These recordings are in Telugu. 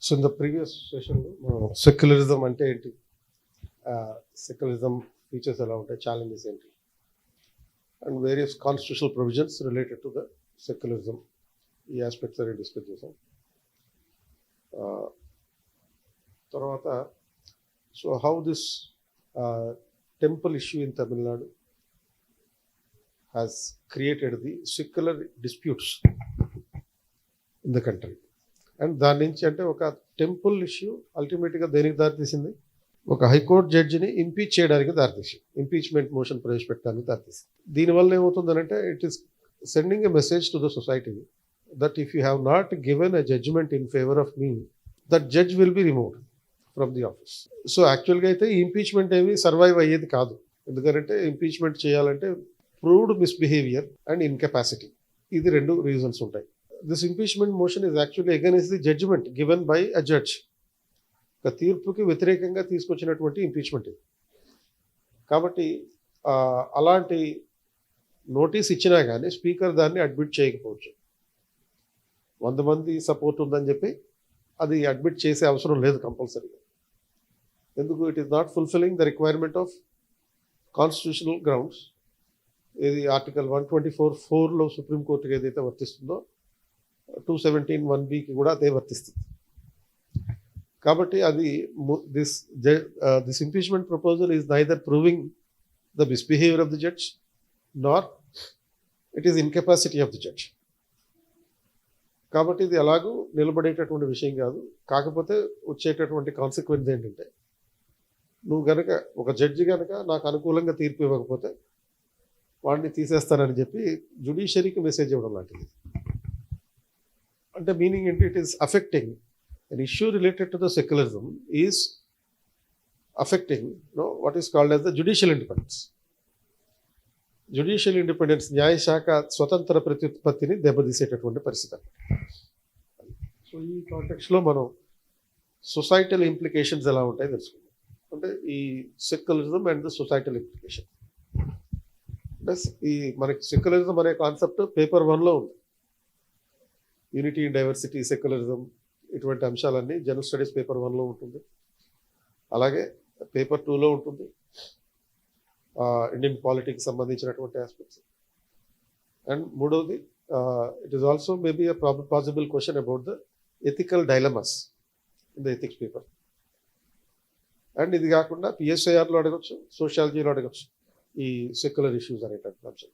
సో ఇన్ ద ప్రీవియస్ సెషన్లో మనం సెక్యులరిజం అంటే ఏంటి, సెక్యులరిజం ఫీచర్స్ ఎలా ఉంటాయి, ఛాలెంజెస్ ఏంటి, and various constitutional provisions related to the secularism, ఈ ఆస్పెక్ట్స్ అనేవి డిస్కస్ చేసాం. తర్వాత so how this temple issue in Tamil Nadu has created the secular disputes in the country. And దాని నుంచి అంటే ఒక టెంపుల్ ఇష్యూ అల్టిమేట్గా దేనికి దారితీసింది, ఒక హైకోర్టు జడ్జిని ఇంపీచ్ చేయడానికి దారితీసింది, ఇంపీచ్మెంట్ మోషన్ ప్రవేశపెట్టడానికి దారితీసింది. దీనివల్ల ఏమవుతుందనంటే it is sending a message to the society that if you have not given a judgement in favour of me, that judge will be removed from the office. So యాక్చువల్గా అయితే ఈ ఇంపీచ్మెంట్ ఏమి సర్వైవ్ అయ్యేది కాదు. ఎందుకంటే ఇంపీచ్మెంట్ చేయాలంటే ప్రూవ్డ్ మిస్బిహేవియర్ అండ్ ఇన్కెపాసిటీ, ఇది రెండు రీజన్స్ ఉంటాయి. This impeachment motion is actually against the judgement given by a judge. ఒక తీర్పుకి వ్యతిరేకంగా తీసుకొచ్చినటువంటి ఇంపీచ్మెంట్ ఇది. కాబట్టి అలాంటి నోటీస్ ఇచ్చినా కానీ స్పీకర్ దాన్ని అడ్మిట్ చేయకపోవచ్చు. 100 మంది సపోర్ట్ ఉందని చెప్పి అది అడ్మిట్ చేసే అవసరం లేదు కంపల్సరీగా. ఎందుకు, it is not fulfilling the requirement of constitutional grounds. ఇది ఆర్టికల్ 124(4)లో సుప్రీంకోర్టుకి ఏదైతే వర్తిస్తుందో 217(1)(b)కి కూడా అదే వర్తిస్తుంది. కాబట్టి అది this impeachment proposal is neither proving the misbehaviour of the judge nor it is incapacity of the judge. కాబట్టి ఇది ఎలాగూ నిలబడేటటువంటి విషయం కాదు. కాకపోతే వచ్చేటటువంటి కాన్సిక్వెన్స్ ఏంటంటే, నువ్వు కనుక ఒక జడ్జి కనుక నాకు అనుకూలంగా తీర్పు ఇవ్వకపోతే వాడిని తీసేస్తానని చెప్పి జ్యుడిషియరీకి మెసేజ్ ఇవ్వడం లాంటిది. అంటే మీనింగ్ ఏంటి, it is affecting an issue related to the secularism is affecting what is called as the judicial independence. Judicial independence, న్యాయశాఖ స్వతంత్ర ప్రత్యుత్పత్తిని దెబ్బతీసేటటువంటి పరిస్థితి. సో ఈ కాంటెక్స్లో మనం సొసైటల్ ఇంప్లికేషన్స్ ఎలా ఉంటాయో తెలుసుకుందాం. అంటే ఈ secularism and the societal implication. Plus ఈ మనకి సెక్యులరిజం అనే కాన్సెప్ట్ పేపర్ 1లో ఉంది. యూనిటీ అండ్ డైవర్సిటీ, సెక్యులరిజం, ఇటువంటి అంశాలన్నీ జనరల్ స్టడీస్ పేపర్ 1లో ఉంటుంది. అలాగే పేపర్ 2లో ఉంటుంది, ఇండియన్ పాలిటిక్స్ సంబంధించినటువంటి ఆస్పెక్ట్స్. అండ్ మూడవది, it is also maybe a possible question about the ethical dilemmas in the ethics paper. And ఇది కాకుండా పిఎస్ఐఆర్లో అడగచ్చు, సోషియాలజీలో అడగచ్చు ఈ సెక్యులర్ ఇష్యూస్ అనేటటువంటి అంశం.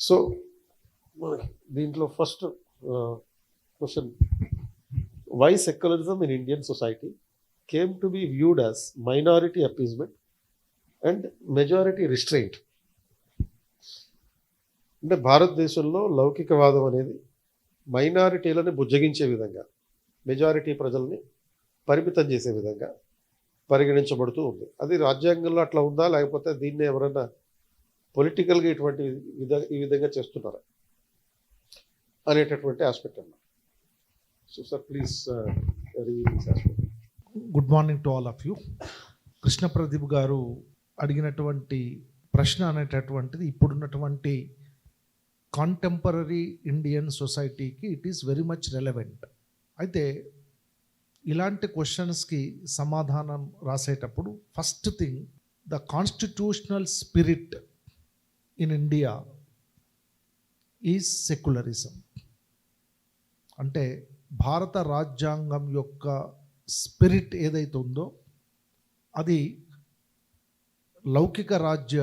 సో దీంట్లో first question, why secularism in Indian society came to be viewed as minority appeasement and majority restraint. అంటే భారతదేశంలో లౌకికవాదం అనేది మైనారిటీలను బుజ్జగించే విధంగా, మెజారిటీ ప్రజల్ని పరిమితం చేసే విధంగా పరిగణించబడుతూ ఉంది. అది రాజ్యాంగంలో అట్లా ఉందా, లేకపోతే దీన్ని ఎవరైనా పొలిటికల్గా ఇటువంటి ఈ విధంగా చేస్తున్నారా అనేటటువంటి ఆస్పెక్ట్ అన్నమాట. So sir, please read this aspect. Good morning to all of you. Krishna Pradeep గారు అడిగినటువంటి ప్రశ్న అనేటటువంటిది ఇప్పుడున్నటువంటి కాంటెంపరీ ఇండియన్ సొసైటీకి it is very much relevant. అయితే ఇలాంటి క్వశ్చన్స్కి సమాధానం రాసేటప్పుడు first thing, the constitutional spirit in India is secularism. అంటే భారత రాజ్యాంగం యొక్క స్పిరిట్ ఏదైతే ఉందో అది లౌకిక రాజ్య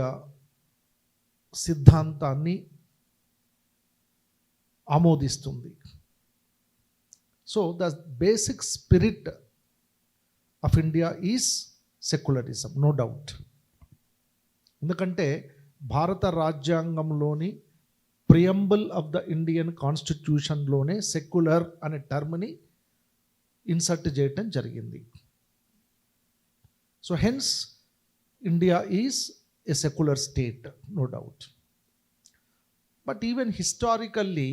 సిద్ధాంతాన్ని ఆమోదిస్తుంది. So the basic spirit of India is secularism, no doubt. ఎందుకంటే భారత రాజ్యాంగంలోని ప్రియంబుల్ ఆఫ్ ద ఇండియన్ కాన్స్టిట్యూషన్లోనే సెక్యులర్ అనే టర్మ్ని ఇన్సర్ట్ చేయటం జరిగింది. So hence India is a secular state, no doubt. But even historically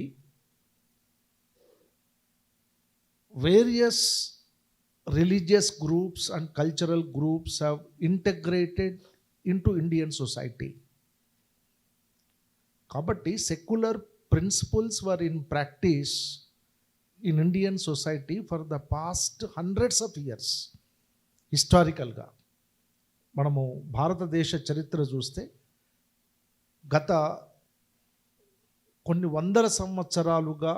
various religious groups and cultural groups have integrated into Indian society. కాబట్టి secular principles were in practice in Indian society for the past hundreds of years. హిస్టారికల్గా మనము భారతదేశ చరిత్ర చూస్తే గత కొన్ని వందల సంవత్సరాలుగా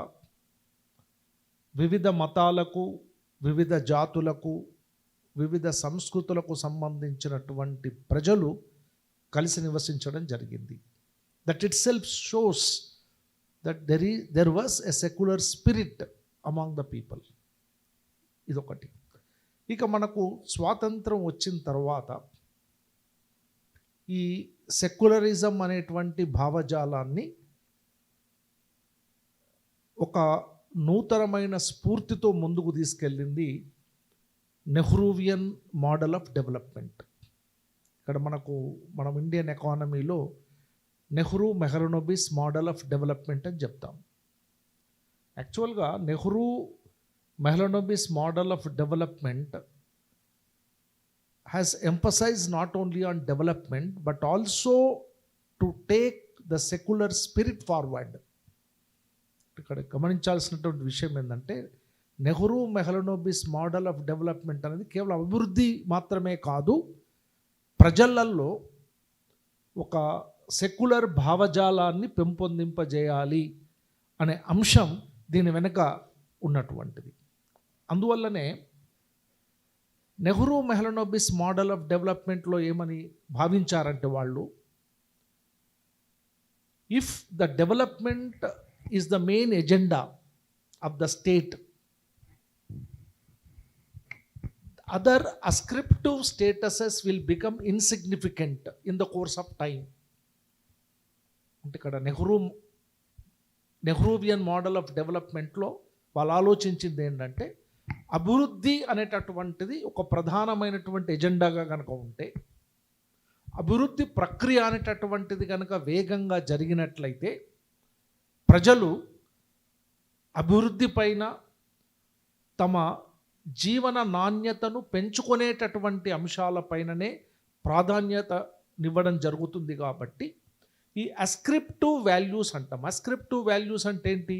వివిధ మతాలకు, వివిధ జాతులకు, వివిధ సంస్కృతులకు సంబంధించినటువంటి ప్రజలు కలిసి నివసించడం జరిగింది. That it self shows that there was a secular spirit among the people. ఇదొకటి. ఇక మనకు స్వాతంత్రం వచ్చిన తర్వాత ఈ సెక్యులరిజం అనేటువంటి భావజాలాన్ని ఒక నూతనమైన స్ఫూర్తితో ముందుకు తీసుకెళ్ళింది నెహ్రూవియన్ మోడల్ ఆఫ్ డెవలప్మెంట్. ఇక్కడ మనం ఇండియన్ ఎకానమీలో Nehru Mahalanobis model of development అని చెప్తాం. యాక్చువల్గా Nehru Mahalanobis model of development has emphasized not only on development but also to take the secular spirit forward. ఇక్కడ గమనించాల్సినటువంటి విషయం ఏంటంటే Nehru Mahalanobis model of development అనేది కేవలం అభివృద్ధి మాత్రమే కాదు, ప్రజలల్లో ఒక సెక్యులర్ భావజాలాన్ని పెంపొందింపజేయాలి అనే అంశం దీని వెనుక ఉన్నటువంటిది. అందువల్లనే నెహ్రూ మెహ్లనోబిస్ మోడల్ ఆఫ్ డెవలప్మెంట్లో ఏమని భావించారంటే వాళ్ళు, if the development is the main agenda of the state, other ascriptive statuses will become insignificant in the course of time. అంటే ఇక్కడ నెహ్రూవియన్ మోడల్ ఆఫ్ డెవలప్మెంట్లో వాళ్ళు ఆలోచించింది ఏంటంటే, అభివృద్ధి అనేటటువంటిది ఒక ప్రధానమైనటువంటి ఎజెండాగా కనుక ఉంటే, అభివృద్ధి ప్రక్రియ అనేటటువంటిది కనుక వేగంగా జరిగినట్లయితే ప్రజలు అభివృద్ధి పైన తమ జీవన నాణ్యతను పెంచుకునేటటువంటి అంశాలపైననే ప్రాధాన్యతనివ్వడం జరుగుతుంది. కాబట్టి ఈ అస్క్రిప్టివ్ వాల్యూస్ అంటాం. అస్క్రిప్టివ్ వాల్యూస్ అంటే ఏంటి?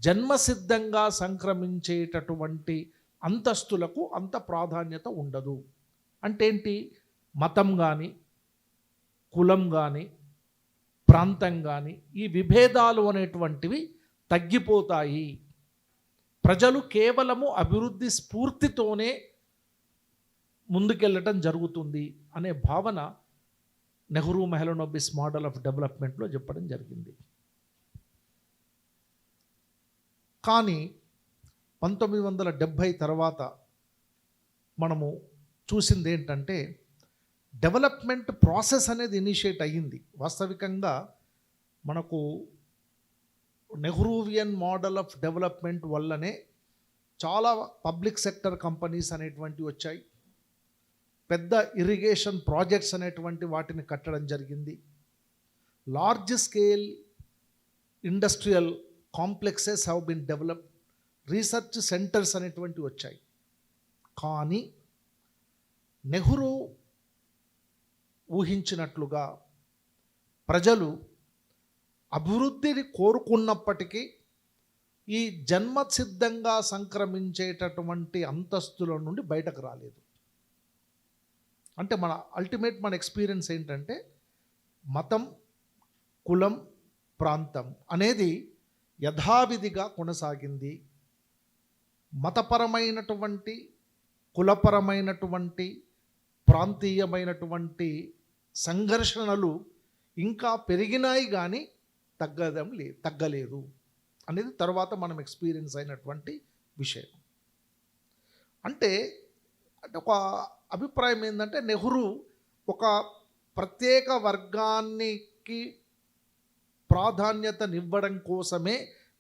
జన్మసిద్ధంగా సంక్రమించేటటువంటి అంతస్తులకు అంత ప్రాధాన్యత ఉండదు. అంటే ఏంటి? మతం కానీ, కులం కానీ, ప్రాంతం కానీ, ఈ విభేదాలు అనేటువంటివి తగ్గిపోతాయి. ప్రజలు కేవలము అభివృద్ధి స్ఫూర్తితోనే ముందుకెళ్ళటం జరుగుతుంది అనే భావన నెహ్రూ మెహ్లనోబిస్ మోడల్ ఆఫ్ డెవలప్మెంట్లో చెప్పడం జరిగింది. కానీ 1970 తర్వాత మనము చూసింది ఏంటంటే, డెవలప్మెంట్ ప్రాసెస్ అనేది ఇనిషియేట్ అయ్యింది. వాస్తవికంగా మనకు నెహ్రూవియన్ మోడల్ ఆఫ్ డెవలప్మెంట్ వల్లనే చాలా పబ్లిక్ సెక్టర్ కంపెనీస్ అనేటువంటివి వచ్చాయి. పెద్ద ఇరిగేషన్ ప్రాజెక్ట్స్ అనేటువంటి వాటిని కట్టడం జరిగింది. Large scale industrial complexes have been developed. Research centres అనేటువంటివి వచ్చాయి. కానీ నెహ్రూ ఊహించినట్లుగా ప్రజలు అభివృద్ధిని కోరుకున్నప్పటికీ ఈ జన్మసిద్ధంగా సంక్రమించేటటువంటి అంతస్తుల నుండి బయటకు రాలేదు. అంటే మన ఎక్స్పీరియన్స్ ఏంటంటే, మతం, కులం, ప్రాంతం అనేది యథావిధిగా కొనసాగింది. మతపరమైనటువంటి, కులపరమైనటువంటి, ప్రాంతీయమైనటువంటి సంఘర్షణలు ఇంకా పెరిగినాయి కానీ తగ్గలేదు అనేది తర్వాత మనం ఎక్స్పీరియన్స్ అయినటువంటి విషయం. అంటే ఒక అభిప్రాయం ఏంటంటే, నెహ్రూ ఒక ప్రత్యేక వర్గానికి ప్రాధాన్యతనివ్వడం కోసమే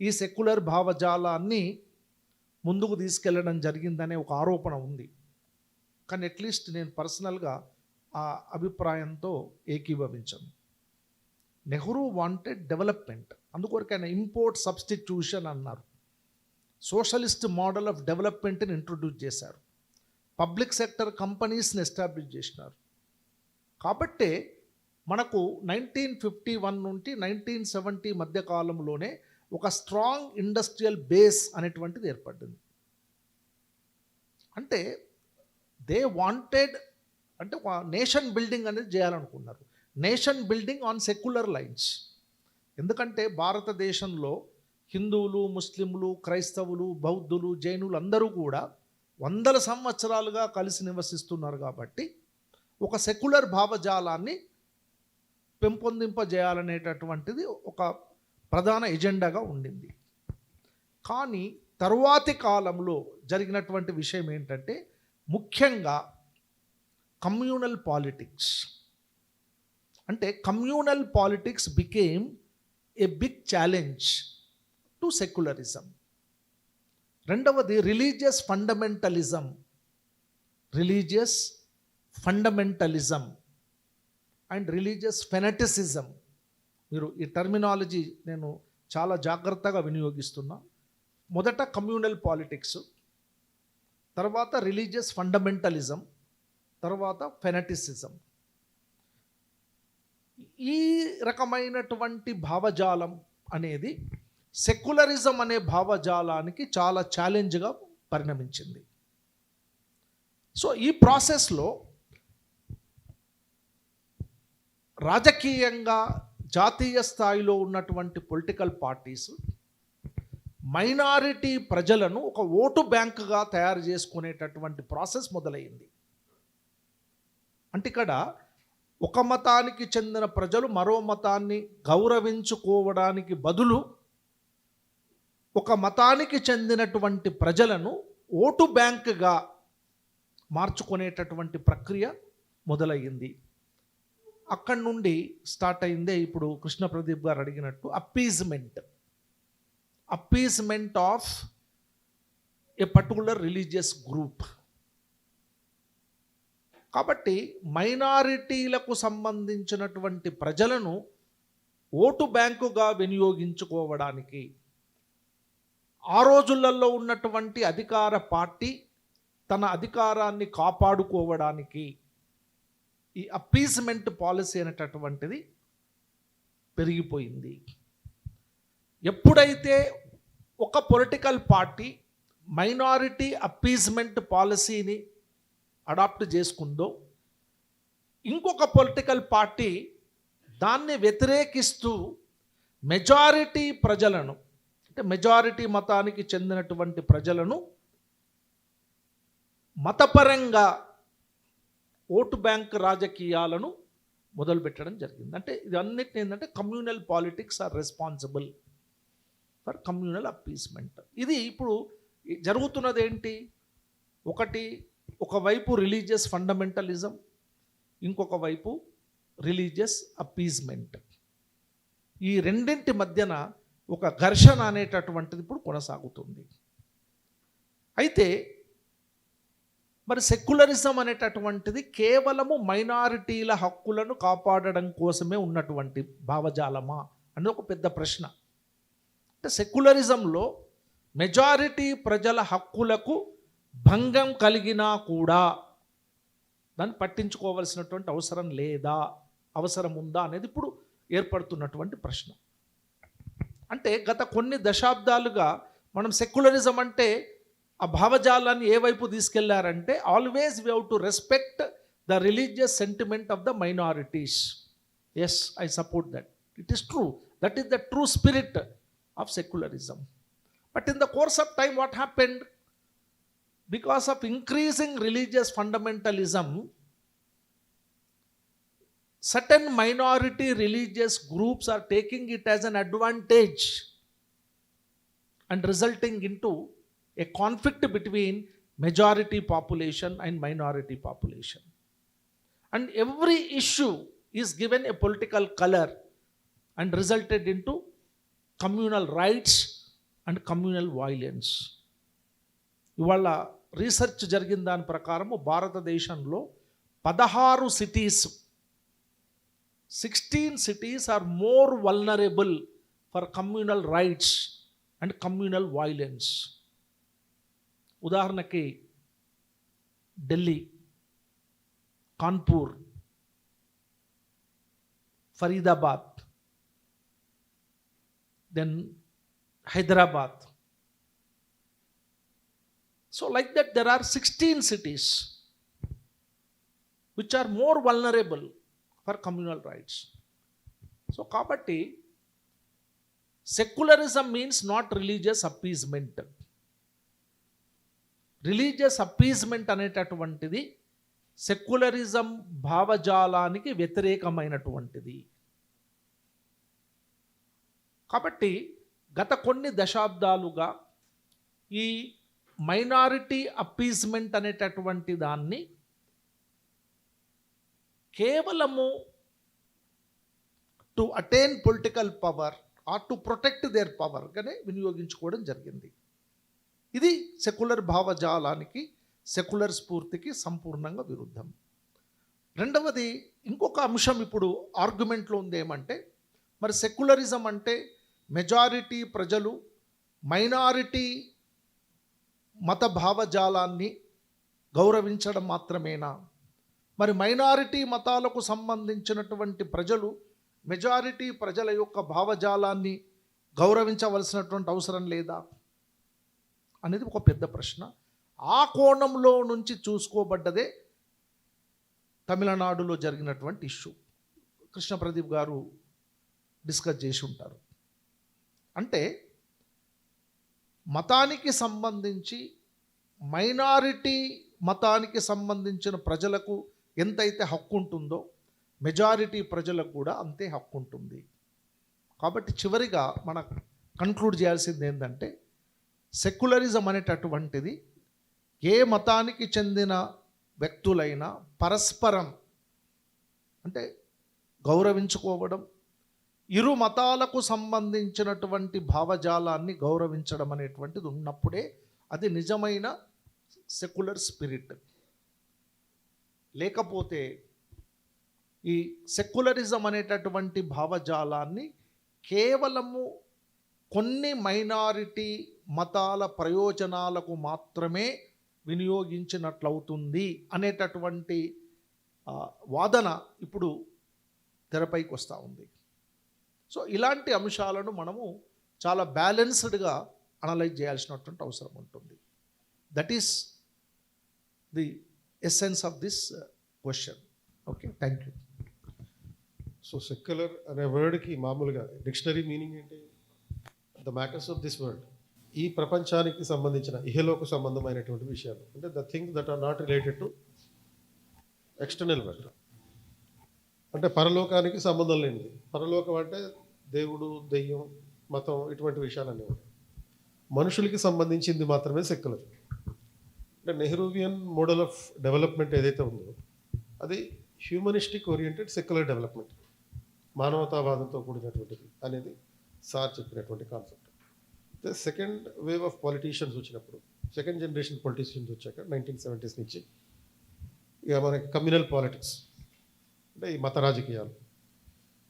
ఈ సెక్యులర్ భావజాలాన్ని ముందుకు తీసుకెళ్ళడం జరిగిందనే ఒక ఆరోపణ ఉంది. కానీ అట్లీస్ట్ నేను పర్సనల్గా ఆ అభిప్రాయంతో ఏకీభవించను. Nehru wanted development. అందుకొరకు ఆయన ఇంపోర్ట్ సబ్స్టిట్యూషన్ అన్నారు. సోషలిస్ట్ మోడల్ ఆఫ్ డెవలప్మెంట్ని ఇంట్రొడ్యూస్ చేశారు. పబ్లిక్ సెక్టర్ కంపెనీస్ని ఎస్టాబ్లిష్ చేసినారు. కాబట్టే మనకు 1951 నుండి 1970 మధ్య కాలంలోనే ఒక స్ట్రాంగ్ ఇండస్ట్రియల్ బేస్ అనేటువంటిది ఏర్పడింది. అంటే దే వాంటెడ్, అంటే ఒక నేషన్ బిల్డింగ్ అనేది చేయాలనుకున్నారు. Nation building on secular lines. ఎందుకంటే భారతదేశంలో హిందువులు, ముస్లింలు, క్రైస్తవులు, బౌద్ధులు, జైనులు అందరూ కూడా వందల సంవత్సరాలుగా కలిసి నివసిస్తున్నారు. కాబట్టి ఒక సెక్యులర్ భావజాలాన్ని పెంపొందింపజేయాలనేటటువంటిది ఒక ప్రధాన ఎజెండాగా ఉండింది. కానీ తరువాతి కాలంలో జరిగినటువంటి విషయం ఏంటంటే ముఖ్యంగా కమ్యూనల్ పాలిటిక్స్. అంటే communal politics became a big challenge to secularism. రెండవది religious fundamentalism and religious fanaticism. మీరు ఈ టర్మినాలజీ నేను చాలా జాగ్రత్తగా వినియోగిస్తున్నా. మొదట కమ్యూనల్ పాలిటిక్స్, తర్వాత రిలీజియస్ ఫండమెంటలిజం, తర్వాత ఫెనటిసిజం. ఈ రకమైనటువంటి భావజాలం అనేది సెక్యులరిజం అనే భావజాలానికి చాలా ఛాలెంజ్గా పరిణమించింది. సో ఈ ప్రాసెస్లో రాజకీయంగా జాతీయ స్థాయిలో ఉన్నటువంటి పొలిటికల్ పార్టీస్ మైనారిటీ ప్రజలను ఒక ఓటు బ్యాంకుగా తయారు చేసుకునేటటువంటి ప్రాసెస్ మొదలైంది. అంటే ఇక్కడ ఒక మతానికి చెందిన ప్రజలు మరో మతాన్ని గౌరవించుకోవడానికి బదులు ఒక మతానికి చెందినటువంటి ప్రజలను ఓటు బ్యాంకుగా మార్చుకునేటటువంటి ప్రక్రియ మొదలయ్యింది. అక్కడి నుండి స్టార్ట్ అయిందే ఇప్పుడు కృష్ణ ప్రదీప్ గారు అడిగినట్టు appeasement of A particular religious group. కాబట్టి మైనారిటీలకు సంబంధించినటువంటి ప్రజలను ఓటు బ్యాంకుగా వినియోగించుకోవడానికి ఆ రోజులలో ఉన్నటువంటి అధికార పార్టీ తన అధికారాన్ని కాపాడుకోవడానికి ఈ అప్పీజ్మెంట్ పాలసీ అనేటటువంటిది పెరిగిపోయింది. ఎప్పుడైతే ఒక పొలిటికల్ పార్టీ మైనారిటీ అప్పీజ్మెంట్ పాలసీని అడాప్ట్ చేసుకుందో, ఇంకొక పొలిటికల్ పార్టీ దాన్ని వ్యతిరేకిస్తూ మెజారిటీ ప్రజలను, అంటే మెజారిటీ మతానికి చెందినటువంటి ప్రజలను మతపరంగా ఓటు బ్యాంక్ రాజకీయాలను మొదలుపెట్టడం జరిగింది. అంటే ఇది అన్నిటిని ఏంటంటే communal politics are responsible for communal appeasement. ఇది ఇప్పుడు జరుగుతున్నది ఏంటి? ఒకవైపు రిలీజియస్ ఫండమెంటలిజం, ఇంకొక వైపు రిలీజియస్ అప్పీజ్మెంట్. ఈ రెండింటి మధ్యన ఒక ఘర్షణ అనేటటువంటిది ఇప్పుడు కొనసాగుతుంది. అయితే మరి సెక్యులరిజం అనేటటువంటిది కేవలము మైనారిటీల హక్కులను కాపాడడం కోసమే ఉన్నటువంటి భావజాలమా అని ఒక పెద్ద ప్రశ్న. అంటే సెక్యులరిజంలో మెజారిటీ ప్రజల హక్కులకు భంగం కలిగినా కూడా దాన్ని పట్టించుకోవాల్సినటువంటి అవసరం లేదా, అవసరం ఉందా అనేది ఇప్పుడు ఏర్పడుతున్నటువంటి ప్రశ్న. అంటే గత కొన్ని దశాబ్దాలుగా మనం సెక్యులరిజం అంటే ఆ భావజాలాన్ని ఏ వైపు తీసుకెళ్లారంటే always we have to respect the religious sentiment of the minorities. Yes, I support that. It is true. That is the true spirit of secularism. But in the course of time what happened? Because of increasing religious fundamentalism, certain minority religious groups are taking it as an advantage and resulting into a conflict between majority population and minority population. And every issue is given a political color and resulted into communal rights and communal violence. ఇవాళ రీసెర్చ్ జరిగిన దాని ప్రకారము భారతదేశంలో 16 cities, 16 cities are more vulnerable for communal riots and communal violence. ఉదాహరణకి Delhi, Kanpur, Faridabad, then Hyderabad. So like that there are 16 cities which are more vulnerable for communal rights. So kabatti secularism means not religious appeasement. Religious appeasement అనేటటువంటిది సెక్యులరిజం భావజాలానికి వ్యతిరేకమైనటువంటిది. కాబట్టి గత కొన్ని దశాబ్దాలుగా ఈ మైనారిటీ అప్పీజ్మెంట్ అనేటటువంటి దాన్ని కేవలము to attain political power or to protect their పవర్గానే వినియోగించుకోవడం జరిగింది. ఇది సెక్యులర్ భావజాలానికి, సెక్యులర్ స్ఫూర్తికి సంపూర్ణంగా విరుద్ధం. రెండవది, ఇంకొక అంశం ఇప్పుడు ఆర్గ్యుమెంట్లో ఉంది ఏమంటే, మరి సెక్యులరిజం అంటే మెజారిటీ ప్రజలు మైనారిటీ మత భావజాలాన్ని గౌరవించడం మాత్రమేనా? మరి మైనారిటీ మతాలకు సంబంధించినటువంటి ప్రజలు మెజారిటీ ప్రజల యొక్క భావజాలాన్ని గౌరవించవలసినటువంటి అవసరం లేదా అనేది ఒక పెద్ద ప్రశ్న. ఆ కోణంలో నుంచి చూసుకోబడ్డదే తమిళనాడులో జరిగినటువంటి ఇష్యూ. కృష్ణ ప్రదీప్ గారు డిస్కస్ చేసి ఉంటారు. అంటే మతానికి సంబంధించి మైనారిటీ మతానికి సంబంధించిన ప్రజలకు ఎంతైతే హక్కు ఉంటుందో మెజారిటీ ప్రజలకు కూడా అంతే హక్కు ఉంటుంది. కాబట్టి చివరిగా మనం కన్క్లూడ్ చేయాల్సింది ఏంటంటే, సెక్యులరిజం అనేటటువంటిది ఏ మతానికి చెందిన వ్యక్తులైనా పరస్పరం అంటే గౌరవించుకోవడం, ఇరు మతాలకు సంబంధించినటువంటి భావజాలాన్ని గౌరవించడం అనేటువంటిది ఉన్నప్పుడే అది నిజమైన సెక్యులర్ స్పిరిట్. లేకపోతే ఈ సెక్యులరిజం అనేటటువంటి భావజాలాన్ని కేవలము కొన్ని మైనారిటీ మతాల ప్రయోజనాలకు మాత్రమే వినియోగించినట్లవుతుంది అనేటటువంటి వాదన ఇప్పుడు తెరపైకి వస్తూ ఉంది. సో ఇలాంటి అంశాలను మనము చాలా బ్యాలెన్స్డ్గా అనలైజ్ చేయాల్సినటువంటి అవసరం ఉంటుంది. That is the essence of this question. Okay, thank you. So secular అనే వర్డ్కి మామూలుగా డిక్షనరీ మీనింగ్ ఏంటి? The matters of this world, ఈ ప్రపంచానికి సంబంధించిన ఇహలోక సంబంధమైనటువంటి విషయాలు, అంటే the things that are not related to external world, అంటే పరలోకానికి సంబంధం లేనిది. పరలోకం అంటే దేవుడు, దెయ్యం, మతం, ఇటువంటి విషయాలన్నీ ఉంటాయి. మనుషులకి సంబంధించింది మాత్రమే సెక్యులర్. అంటే నెహ్రూవియన్ మోడల్ ఆఫ్ డెవలప్మెంట్ ఏదైతే ఉందో అది హ్యూమనిస్టిక్ ఓరియంటెడ్ సెక్యులర్ డెవలప్మెంట్, మానవతావాదంతో కూడినటువంటిది అనేది సార్ చెప్పినటువంటి concept. Second wave of politicians వచ్చినప్పుడు, సెకండ్ జనరేషన్ పొలిటీషియన్స్ వచ్చాక 1970s నుంచి ఇక మనకి కమ్యూనల్ పాలిటిక్స్ అంటే ఈ మత రాజకీయాలు,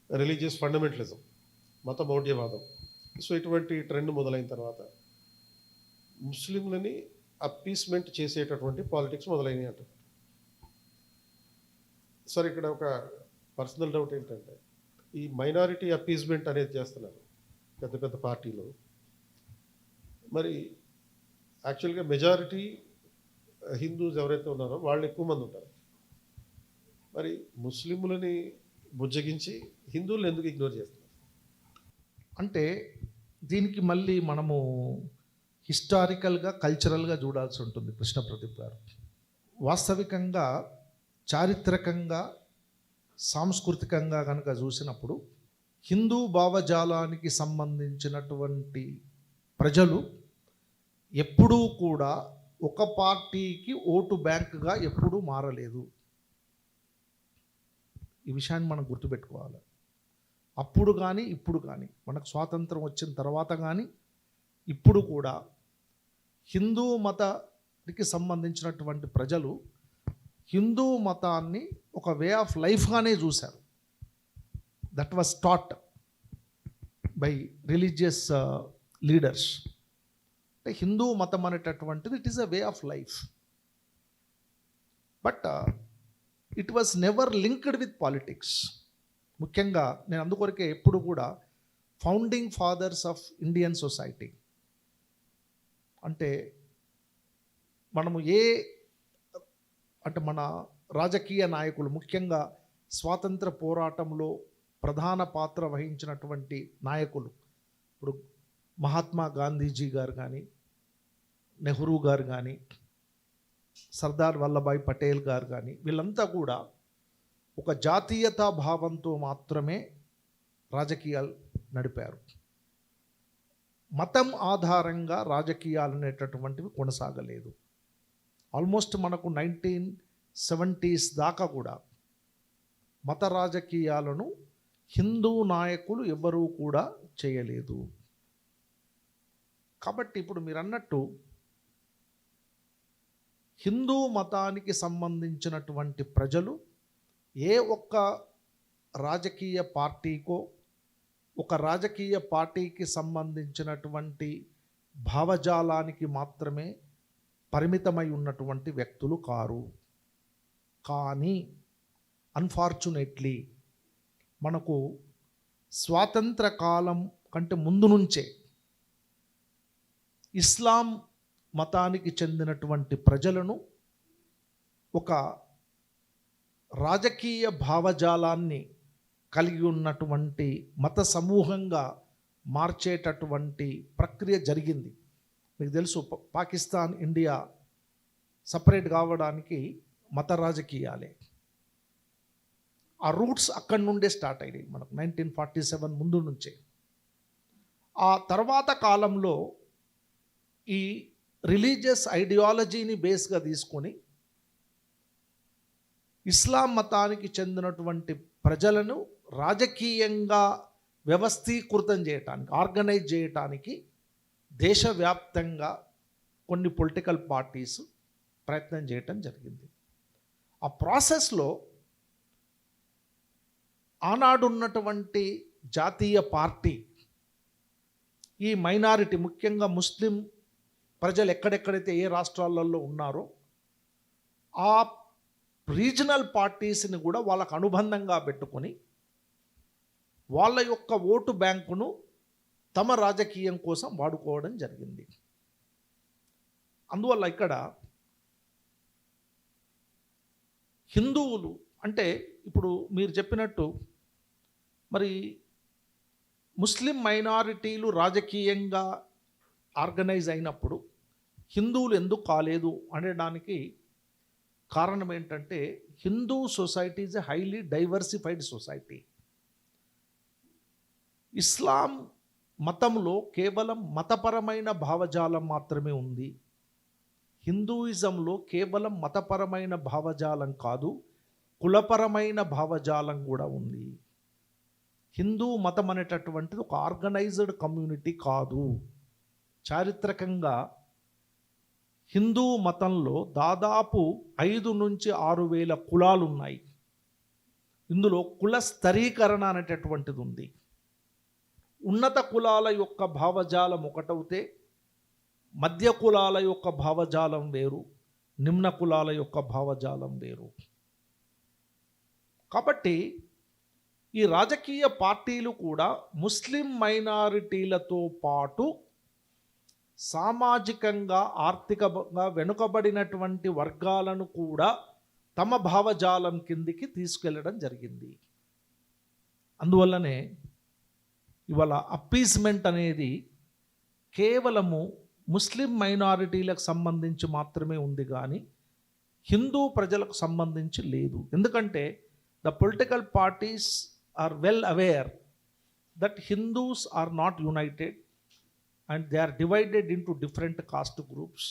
రిలీజియస్ ఫండమెంటలిజం, మత మౌఢ్యవాదం, సో ఇటువంటి ట్రెండ్ మొదలైన తర్వాత ముస్లింలని అప్పీస్మెంట్ చేసేటటువంటి పాలిటిక్స్ మొదలైనవి అంటారు. సార్ ఇక్కడ ఒక పర్సనల్ డౌట్ ఏంటంటే, ఈ మైనారిటీ అప్పీస్మెంట్ అనేది చేస్తున్నారు పెద్ద పెద్ద పార్టీలు, మరి యాక్చువల్గా మెజారిటీ హిందూస్ ఎవరైతే ఉన్నారో వాళ్ళు ఎక్కువ మంది ఉంటారు. మరి ముస్లింలని బుజ్జగించి హిందువులను ఎందుకు ఇగ్నోర్ చేస్తున్నారు? అంటే దీనికి మళ్ళీ మనము హిస్టారికల్గా, కల్చరల్గా చూడాల్సి ఉంటుంది కృష్ణ ప్రదీప్ గారు. వాస్తవికంగా, చారిత్రకంగా, సాంస్కృతికంగా కనుక చూసినప్పుడు హిందూ భావజాలానికి సంబంధించినటువంటి ప్రజలు ఎప్పుడూ కూడా ఒక పార్టీకి ఓటు బ్యాంకుగా ఎప్పుడూ మారలేదు. ఈ విషయాన్ని మనం గుర్తుపెట్టుకోవాలి. అప్పుడు కానీ ఇప్పుడు కానీ, మనకు స్వాతంత్రం వచ్చిన తర్వాత కానీ ఇప్పుడు కూడా హిందూ మతానికి సంబంధించినటువంటి ప్రజలు హిందూ మతాన్ని ఒక వే ఆఫ్ లైఫ్గానే చూశారు. That was taught by religious leaders. అంటే హిందూ మతం అనేటటువంటిది it is a way of life, but it was never linked with politics. ముఖ్యంగా నేను అందుకొరకే ఎప్పుడు కూడా founding fathers of Indian society. అంటే మనము మన రాజకీయ నాయకులు, ముఖ్యంగా స్వాతంత్ర పోరాటంలో ప్రధాన పాత్ర వహించినటువంటి నాయకులు, ఇప్పుడు మహాత్మా గాంధీజీ గారు కానీ, నెహ్రూ గారు కానీ, సర్దార్ వల్లభాయ్ పటేల్ గారు కానీ, వీళ్ళంతా కూడా ఒక జాతీయతా భావంతో మాత్రమే రాజకీయాలు నడిపారు. మతం ఆధారంగా రాజకీయాలు అనేటటువంటివి కొనసాగలేదు. ఆల్మోస్ట్ మనకు 1970s దాకా కూడా మత రాజకీయాలను హిందూ నాయకులు ఎవరూ కూడా చేయలేదు. కాబట్టి ఇప్పుడు మీరు అన్నట్టు హిందూ మతానికి సంబంధించినటువంటి ప్రజలు ఏ ఒక్క రాజకీయ పార్టీకో, ఒక రాజకీయ పార్టీకి సంబంధించినటువంటి భావజాలానికి మాత్రమే పరిమితమై ఉన్నటువంటి వ్యక్తులు కారు. కానీ అన్ఫార్చునేట్లీ మనకు స్వాతంత్ర కాలం కంటే ముందు నుంచే ఇస్లాం మతానికి చెందినటువంటి ప్రజలను ఒక రాజకీయ భావజాలాన్ని కలిగి ఉన్నటువంటి మత సమూహంగా మార్చేటటువంటి ప్రక్రియ జరిగింది. మీకు తెలుసు, పాకిస్తాన్, ఇండియా సపరేట్ కావడానికి మత రాజకీయాలే. ఆ రూట్స్ అక్కడి నుండే స్టార్ట్ అయినాయి మనకు 1947 ముందు నుంచే. ఆ తర్వాత కాలంలో ఈ రిలీజియస్ ఐడియాలజీని బేస్గా తీసుకొని ఇస్లాం మతానికి చెందినటువంటి ప్రజలను రాజకీయంగా వ్యవస్థీకృతం చేయటానికి, ఆర్గనైజ్ చేయటానికి దేశవ్యాప్తంగా కొన్ని పొలిటికల్ పార్టీస్ ప్రయత్నం చేయటం జరిగింది. ఆ ప్రాసెస్లో ఆనాడున్నటువంటి జాతీయ పార్టీ ఈ మైనారిటీ, ముఖ్యంగా ముస్లిం ప్రజలు ఎక్కడెక్కడైతే ఏ రాష్ట్రాలలో ఉన్నారో ఆ రీజనల్ పార్టీస్ని కూడా వాళ్ళకు అనుబంధంగా పెట్టుకొని వాళ్ళ యొక్క ఓటు బ్యాంకును తమ రాజకీయం కోసం వాడుకోవడం జరిగింది. అందువల్ల ఇక్కడ హిందువులు అంటే ఇప్పుడు మీరు చెప్పినట్టు మరి ముస్లిం మైనారిటీలు రాజకీయంగా ఆర్గనైజ్ అయినప్పుడు హిందువులు ఎందుకు కాలేదు అనడానికి కారణం ఏంటంటే, Hindu society is a highly diversified society. Islam మతంలో కేవలం మతపరమైన భావజాలం మాత్రమే ఉంది. హిందూయిజంలో కేవలం మతపరమైన భావజాలం కాదు, కులపరమైన భావజాలం కూడా ఉంది. హిందూ మతం అనేటటువంటిది ఒక ఆర్గనైజ్డ్ కమ్యూనిటీ కాదు. చారిత్రకంగా హిందూ మతంలో దాదాపు 5 నుంచి 6 వేల కులాలు ఉన్నాయి. ఇందులో కుల స్థరీకరణ అనేటటువంటిది ఉంది. ఉన్నత కులాల యొక్క భావజాలం ఒకటవుతే మధ్య కులాల యొక్క భావజాలం వేరు, నిమ్న కులాల యొక్క భావజాలం వేరు. కాబట్టి ఈ రాజకీయ పార్టీలు కూడా ముస్లిం మైనారిటీలతో పాటు సామాజికంగా, ఆర్థికంగా వెనుకబడినటువంటి వర్గాలను కూడా తమ భావజాలం కిందికి తీసుకెళ్ళడం జరిగింది. అందువల్లనే ఇవాళ అప్పీస్మెంట్ అనేది కేవలము ముస్లిం మైనారిటీలకు సంబంధించి మాత్రమే ఉంది, కానీ హిందూ ప్రజలకు సంబంధించి లేదు. ఎందుకంటే the political parties are well aware that Hindus are not united and they are divided into different caste groups.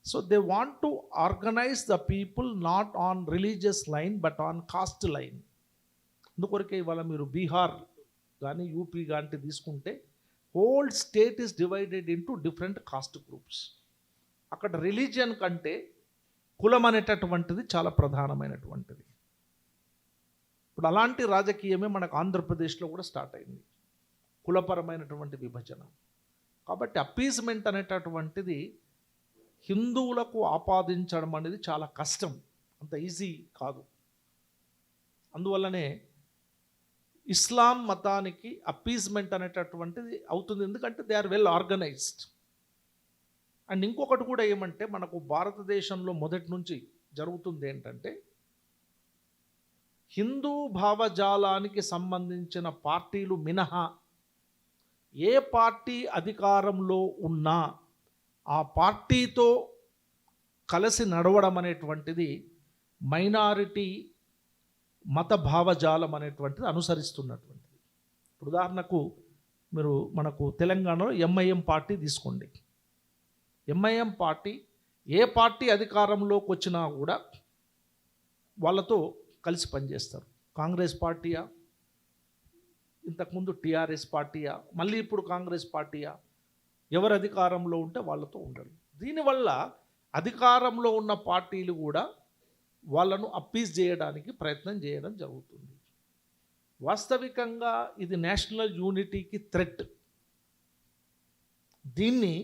So they want to organize the people not on religious line but on caste line. అందుకొరకే ఇవాళ మీరు బీహార్ కానీ యూపీ కానీ తీసుకుంటే whole state is divided into different cost groups. అక్కడ రిలీజియన్ కంటే కులం అనేటటువంటిది చాలా ప్రధానమైనటువంటిది. ఇప్పుడు అలాంటి రాజకీయమే మనకు ఆంధ్రప్రదేశ్లో కూడా స్టార్ట్ అయింది, కులపరమైనటువంటి విభజన. కాబట్టి అప్పీజ్మెంట్ అనేటటువంటిది హిందువులకు ఆపాదించడం అనేది చాలా కష్టం, అంత ఈజీ కాదు. అందువల్లనే ఇస్లాం మతానికి అప్పీజ్మెంట్ అనేటటువంటిది అవుతుంది, ఎందుకంటే they are well organised. And ఇంకొకటి కూడా ఏమంటే మనకు భారతదేశంలో మొదటి నుంచి జరుగుతుంది ఏంటంటే, హిందూ భావజాలానికి సంబంధించిన పార్టీలు మినహా ఏ పార్టీ అధికారంలో ఉన్నా ఆ పార్టీతో కలిసి నడవడం అనేటువంటిది మైనారిటీ మత భావజాలం అనేటువంటిది అనుసరిస్తున్నటువంటిది. ఇప్పుడు ఉదాహరణకు మీరు మనకు తెలంగాణలో ఎంఐఎం పార్టీ తీసుకోండి. ఎంఐఎం పార్టీ ఏ పార్టీ అధికారంలోకి వచ్చినా కూడా వాళ్ళతో కలిసి పనిచేస్తారు. కాంగ్రెస్ పార్టీయా, ఇంతకుముందు టీఆర్ఎస్ పార్టీయా, మళ్ళీ ఇప్పుడు కాంగ్రెస్ పార్టీయా, ఎవరు అధికారంలో ఉంటే వాళ్ళతో ఉండరు. దీనివల్ల అధికారంలో ఉన్న పార్టీలు కూడా వాళ్ళను అప్పీజ్ చేయడానికి ప్రయత్నం చేయడం జరుగుతుంది. వాస్తవికంగా ఇది నేషనల్ యూనిటీకి థ్రెట్. దీన్ని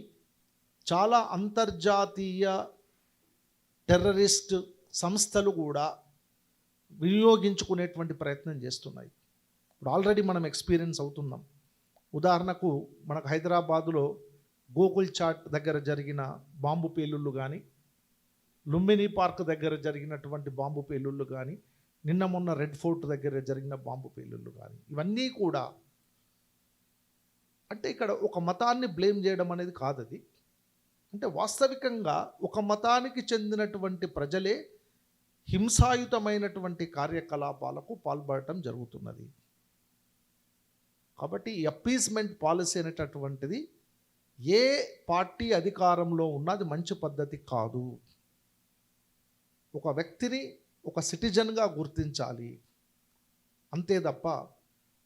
చాలా అంతర్జాతీయ టెర్రరిస్ట్ సంస్థలు కూడా వినియోగించుకునేటువంటి ప్రయత్నం చేస్తున్నాయి. ఇప్పుడు ఆల్రెడీ మనం ఎక్స్పీరియన్స్ అవుతున్నాం. ఉదాహరణకు మనకు హైదరాబాదులో గోకుల్ చాట్ దగ్గర జరిగిన బాంబు పేలుళ్ళు కానీ, లుంబిని పార్క్ దగ్గర జరిగినటువంటి బాంబు పేలుళ్ళు కానీ, నిన్న మొన్న రెడ్ ఫోర్ట్ దగ్గర జరిగిన బాంబు పేలుళ్ళు కానీ, ఇవన్నీ కూడా అంటే ఇక్కడ ఒక మతాన్ని బ్లేమ్ చేయడం అనేది కాదు. అది అంటే వాస్తవికంగా ఒక మతానికి చెందినటువంటి ప్రజలే హింసాయుతమైనటువంటి కార్యకలాపాలకు పాల్పడటం జరుగుతున్నది. కాబట్టి ఈ అప్పీస్మెంట్ పాలసీ అనేటటువంటిది ఏ పార్టీ అధికారంలో ఉన్నా అది మంచి పద్ధతి కాదు. ఒక వ్యక్తిని ఒక సిటిజన్గా గుర్తించాలి అంతే తప్ప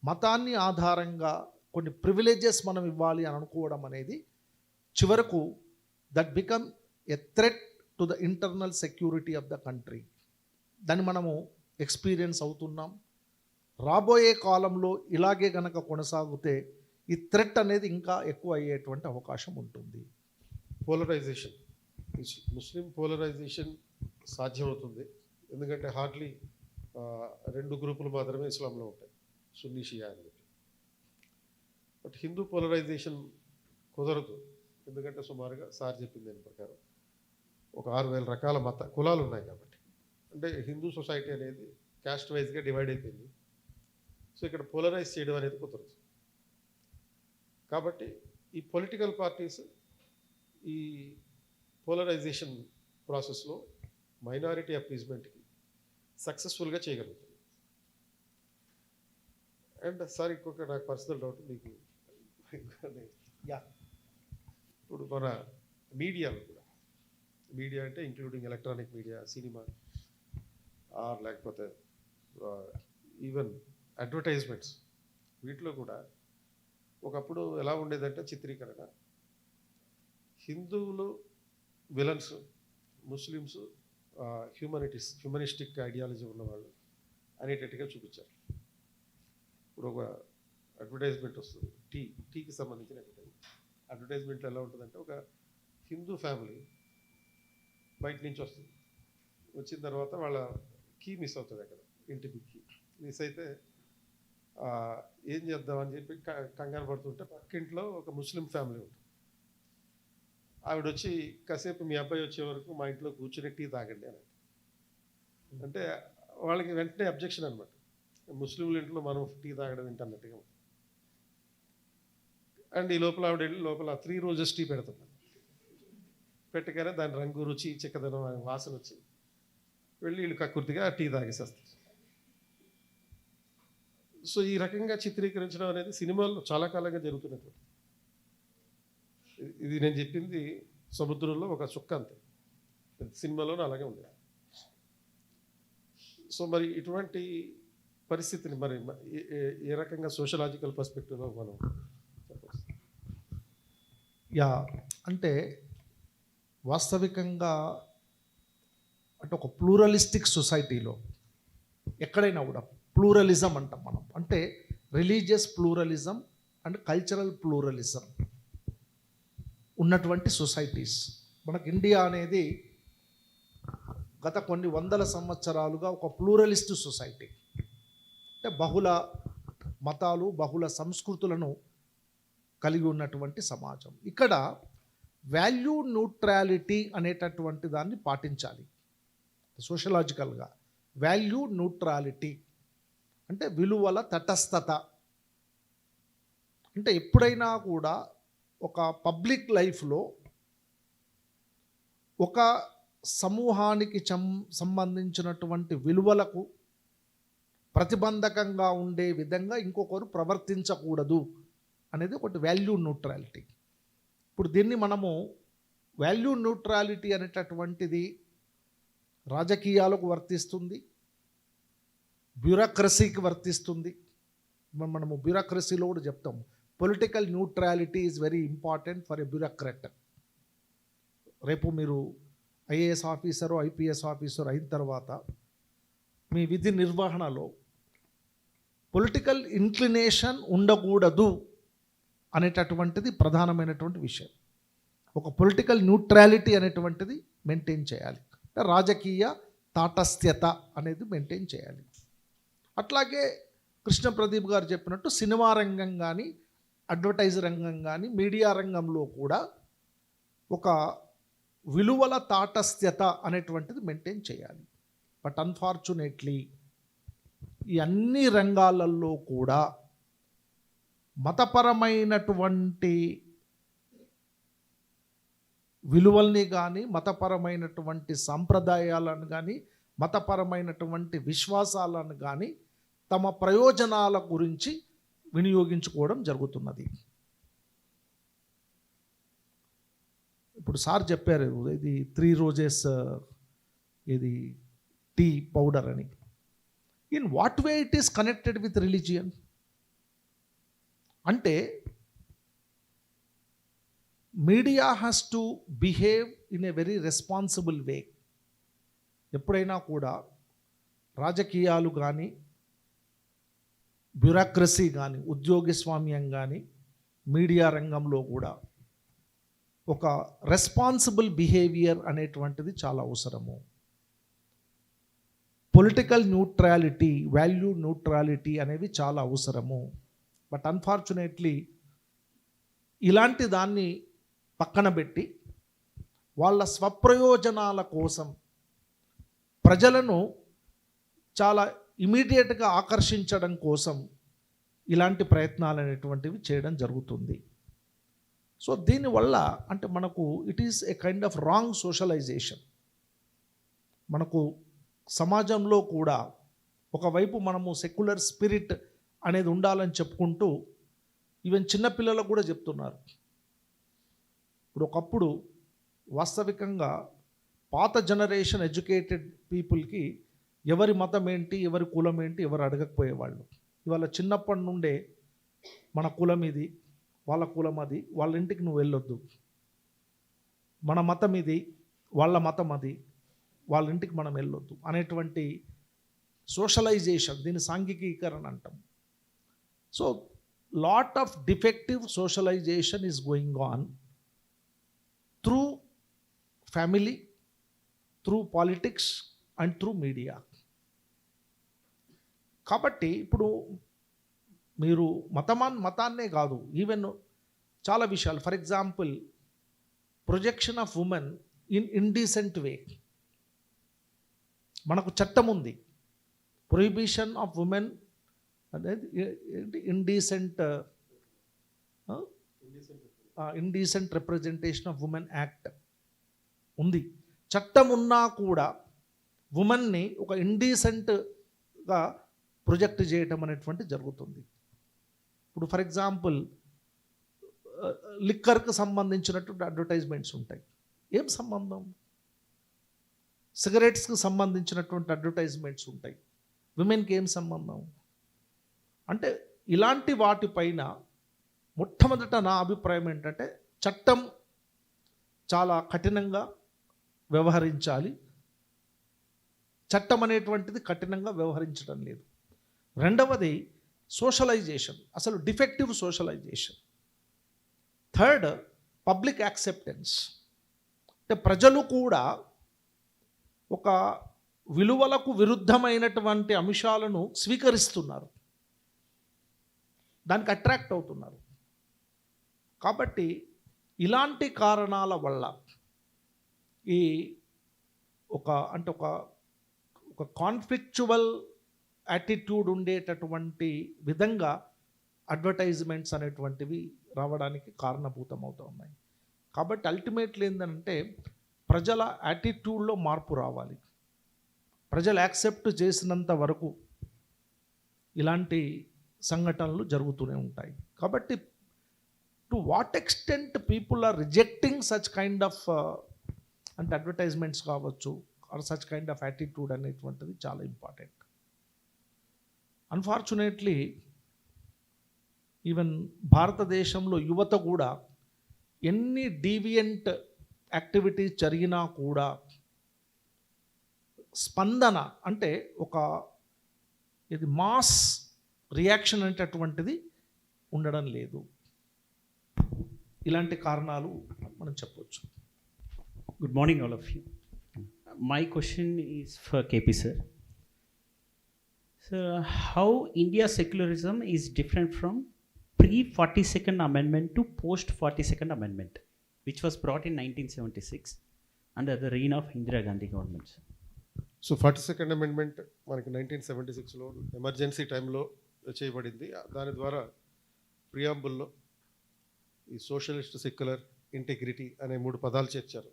మతాన్ని ఆధారంగా కొన్ని ప్రివిలేజెస్ మనం ఇవ్వాలి అని అనుకోవడం అనేది చివరకు that become a threat to the internal security of the country. దాన్ని మనము ఎక్స్పీరియన్స్ అవుతున్నాం. రాబోయే కాలంలో ఇలాగే గనక కొనసాగితే ఈ థ్రెట్ అనేది ఇంకా ఎక్కువ అయ్యేటువంటి అవకాశం ఉంటుంది. పోలరైజేషన్, ముస్లిం పోలరైజేషన్ సాధ్యమవుతుంది. ఎందుకంటే హార్డ్లీ 2 గ్రూపులు మాత్రమే ఇస్లాంలో ఉంటాయి, సున్నీ షియా అని చెప్పి. బట్ హిందూ పోలరైజేషన్ కుదరదు. ఎందుకంటే సుమారుగా సార్ చెప్పింది దాని ప్రకారం ఒక 6,000 రకాల కులాలు ఉన్నాయి. కాబట్టి అంటే హిందూ సొసైటీ అనేది క్యాస్ట్ వైజ్గా డివైడ్ అయిపోయింది. సో ఇక్కడ పోలరైజ్ చేయడం అనేది కుదరదు. కాబట్టి ఈ పొలిటికల్ పార్టీస్ ఈ పోలరైజేషన్ ప్రాసెస్లో మైనారిటీ అప్పీజ్మెంట్కి సక్సెస్ఫుల్గా చేయగలుగుతుంది. అండ్ సార్ ఇంకొక నాకు పర్సనల్ డౌట్ మీకు, ఇప్పుడు మన మీడియాలో కూడా, మీడియా అంటే including electronic media, cinema or లేకపోతే ఈవెన్ అడ్వర్టైజ్మెంట్స్, వీటిలో కూడా ఒకప్పుడు ఎలా ఉండేదంటే చిత్రీకరణ హిందువులు విలన్స్, ముస్లిమ్స్ హ్యూమనిస్టిక్ ఐడియాలజీ ఉన్నవాళ్ళు అనేటట్టుగా చూపించారు. ఇప్పుడు ఒక అడ్వర్టైజ్మెంట్ వస్తుంది, టీకి సంబంధించిన అడ్వర్టైజ్మెంట్లో ఎలా ఉంటుందంటే ఒక హిందూ ఫ్యామిలీ బయట నుంచి వస్తుంది, వచ్చిన తర్వాత వాళ్ళ కీ మిస్ అవుతుంది. అక్కడ ఇంటికి కీ మిస్ అయితే ఏం చేద్దామని చెప్పి కంగారు పడుతుంటే పక్కింట్లో ఒక ముస్లిం ఫ్యామిలీ ఉంటుంది. ఆవిడ వచ్చి కాసేపు మీ అబ్బాయి వచ్చే వరకు మా ఇంట్లో కూర్చుని టీ తాగండి అని అంటే వాళ్ళకి వెంటనే అబ్జెక్షన్ అనమాట. ముస్లింల ఇంట్లో మనం టీ తాగడం ఏంటన్నట్టుగా. అండ్ ఈ లోపల ఆవిడ వెళ్ళి లోపల 3 రోజెస్ టీ పెడుతున్నాను. పెట్టగానే దాని రంగు, రుచి, చిక్కదనం, వాసన వచ్చి వెళ్ళి వీళ్ళు కక్కుర్తిగా టీ తాగేసేస్తారు. సో ఈ రకంగా చిత్రీకరించడం అనేది సినిమాల్లో చాలా కాలంగా జరుగుతున్నటువంటి. ఇది నేను చెప్పింది సముద్రంలో ఒక చుక్క అంతే, సినిమాలోనూ అలాగే ఉంది. సో మరి ఇటువంటి పరిస్థితిని మరి ఏ రకంగా సోషలాజికల్ పర్స్పెక్టివ్లో మనం చెప్పవచ్చు? అంటే వాస్తవికంగా అంటే ఒక ప్లూరలిస్టిక్ సొసైటీలో ఎక్కడైనా కూడా ప్లూరలిజం అంటాం మనం. అంటే religious pluralism and cultural pluralism ఉన్నటువంటి సొసైటీస్. మనకు ఇండియా అనేది గత కొన్ని వందల సంవత్సరాలుగా ఒక ప్లూరలిస్ట్ సొసైటీ. అంటే బహుళ మతాలు, బహుళ సంస్కృతులను కలిగి ఉన్నటువంటి సమాజం. ఇక్కడ వాల్యూ న్యూట్రాలిటీ అనేటటువంటి దాన్ని పాటించాలి. సోషలాజికల్గా వాల్యూ న్యూట్రాలిటీ అంటే విలువల తటస్థత. అంటే ఎప్పుడైనా కూడా ఒక పబ్లిక్ లైఫ్లో ఒక సమూహానికి సంబంధించినటువంటి విలువలకు ప్రతిబంధకంగా ఉండే విధంగా ఇంకొకరు ప్రవర్తించకూడదు అనేది ఒకటి వాల్యూ న్యూట్రాలిటీ. ఇప్పుడు దీన్ని మనము వాల్యూ న్యూట్రాలిటీ అనేటటువంటిది రాజకీయాలకు వర్తిస్తుంది, బ్యూరోక్రసీకి వర్తిస్తుంది. మనము బ్యూరోక్రసీలో కూడా చెప్తాము political neutrality is very important for a bureaucrat. రేపు మీరు ఐఏఎస్ ఆఫీసరు, ఐపీఎస్ ఆఫీసర్ అయిన తర్వాత మీ విధి నిర్వహణలో పొలిటికల్ ఇంక్లినేషన్ ఉండకూడదు అనేటటువంటిది ప్రధానమైనటువంటి విషయం. ఒక పొలిటికల్ న్యూట్రాలిటీ అనేటువంటిది మెయింటైన్ చేయాలి. రాజకీయ తాటస్థ్యత అనేది మెయింటైన్ చేయాలి. అట్లాగే కృష్ణ ప్రదీప్ గారు చెప్పినట్టు సినిమా రంగం కానీ, అడ్వర్టైజ్ రంగం కానీ, మీడియా రంగంలో కూడా ఒక విలువల తాటస్థ్యత అనేటువంటిది మెయింటైన్ చేయాలి. బట్ అన్ఫార్చునేట్లీ ఈ అన్ని రంగాలలో కూడా మతపరమైనటువంటి విలువల్ని కానీ, మతపరమైనటువంటి సాంప్రదాయాలను కానీ, మతపరమైనటువంటి విశ్వాసాలను కానీ తమ ప్రయోజనాల గురించి వినియోగించుకోవడం జరుగుతున్నది. ఇప్పుడు సార్ చెప్పారు ఇది 3 రోజెస్ ఇది టీ పౌడర్ అని. In what way it is connected with religion? అంటే media has to behave in a very responsible way. ఎప్పుడైనా కూడా రాజకీయాలు కానీ, బ్యూరోక్రసీ కానీ, ఉద్యోగస్వామ్యం కానీ, మీడియా రంగంలో కూడా ఒక రెస్పాన్సిబుల్ బిహేవియర్ అనేటువంటిది చాలా అవసరము. పొలిటికల్ న్యూట్రాలిటీ, వాల్యూ న్యూట్రాలిటీ అనేవి చాలా అవసరము. బట్ అన్ఫార్చునేట్లీ ఇలాంటి దాన్ని పక్కన పెట్టి వాళ్ళ స్వప్రయోజనాల కోసం ప్రజలను చాలా ఇమీడియట్గా ఆకర్షించడం కోసం ఇలాంటి ప్రయత్నాలు అనేటువంటివి చేయడం జరుగుతుంది. సో దీనివల్ల అంటే మనకు it is a kind of wrong socialisation. మనకు సమాజంలో కూడా ఒకవైపు మనము సెక్యులర్ స్పిరిట్ అనేది ఉండాలని చెప్పుకుంటూ ఈవెన్ చిన్నపిల్లలకు కూడా చెప్తున్నారు. ఇప్పుడు ఒకప్పుడు వాస్తవికంగా పాత జనరేషన్ ఎడ్యుకేటెడ్ పీపుల్కి ఎవరి మతం ఏంటి, ఎవరి కులం ఏంటి ఎవరు అడగకపోయేవాళ్ళు. ఇవాళ చిన్నప్పటి నుండే మన కులం ఇది, వాళ్ళ కులం అది, వాళ్ళ ఇంటికి నువ్వు వెళ్ళొద్దు, మన మతం ఇది, వాళ్ళ మతం అది, వాళ్ళ ఇంటికి మనం వెళ్ళొద్దు అనేటువంటి సోషలైజేషన్, దీన్ని సాంఘికీకరణ అంటాం. So lot of defective socialization is going on through family, through politics and through media. కాబట్టి ఇప్పుడు మీరు మతాన్నే కాదు, ఈవెన్ చాలా విషయాలు, for example projection of women in indecent way. మనకు చట్టం ఉంది, ప్రొహిబిషన్ ఆఫ్ ఉమెన్ అనేది indecent representation of women act ఉంది. చట్టం ఉన్నా కూడా ఉమెన్ని ఒక ఇండీసెంట్గా ప్రొజెక్ట్ చేయటం అనేటువంటి జరుగుతుంది. ఇప్పుడు ఫర్ ఎగ్జాంపుల్ లిక్కర్కి సంబంధించినటువంటి అడ్వర్టైజ్మెంట్స్ ఉంటాయి. ఏం సంబంధం? సిగరెట్స్కి సంబంధించినటువంటి అడ్వర్టైజ్మెంట్స్ ఉంటాయి. విమెన్కి ఏం సంబంధం? అంటే ఇలాంటి వాటిపైన మొట్టమొదట నా అభిప్రాయం ఏంటంటే చట్టం చాలా కఠినంగా వ్యవహరించాలి. చట్టం అనేటువంటిది కఠినంగా వ్యవహరించడం లేదు. రెండవది సోషలైజేషన్, అసలు defective socialisation. Third public acceptance, అంటే ప్రజలు కూడా ఒక విలువలకు విరుద్ధమైనటువంటి అంశాలను స్వీకరిస్తున్నారు. దానికి అట్రాక్ట్ అవుతున్నారు. కాబట్టి ఇలాంటి కారణాల వల్ల ఈ ఒక కాన్ఫ్లిక్చువల్ యాటిట్యూడ్ ఉండేటటువంటి విధంగా అడ్వర్టైజ్మెంట్స్ అనేటువంటివి రావడానికి కారణభూతం అవుతూ ఉన్నాయి. కాబట్టి అల్టిమేట్లీ ఏంటంటే ప్రజల యాటిట్యూడ్లో మార్పు రావాలి. ప్రజలు యాక్సెప్ట్ చేసినంత వరకు ఇలాంటి సంఘటనలు జరుగుతూనే ఉంటాయి. కాబట్టి to what extent people are rejecting such kind of అంటే అడ్వర్టైజ్మెంట్స్ కావచ్చు or such kind of attitude అనేటువంటిది చాలా ఇంపార్టెంట్. అన్ఫార్చునేట్లీ ఈవెన్ భారతదేశంలో యువత కూడా ఎన్ని డీవియంట్ యాక్టివిటీస్ జరిగినా కూడా స్పందన అంటే ఇది మాస్ రియాక్షన్ అనేటటువంటిది ఉండడం లేదు. ఇలాంటి కారణాలు మనం చెప్పవచ్చు. Good morning, all of you. My question is for KP sir. Sir, how India secularism is different from pre-42nd Amendment to post-42nd Amendment, which was brought in 1976 under the reign of Indira Gandhi government? So 42nd amendment మనకి 1976లో ఎమర్జెన్సీ టైంలో చేయబడింది. దాని ద్వారా ప్రియాంబుల్లో ఈ సోషలిస్ట్, సెక్యులర్, ఇంటెగ్రిటీ అనే 3 పదాలు చేర్చారు.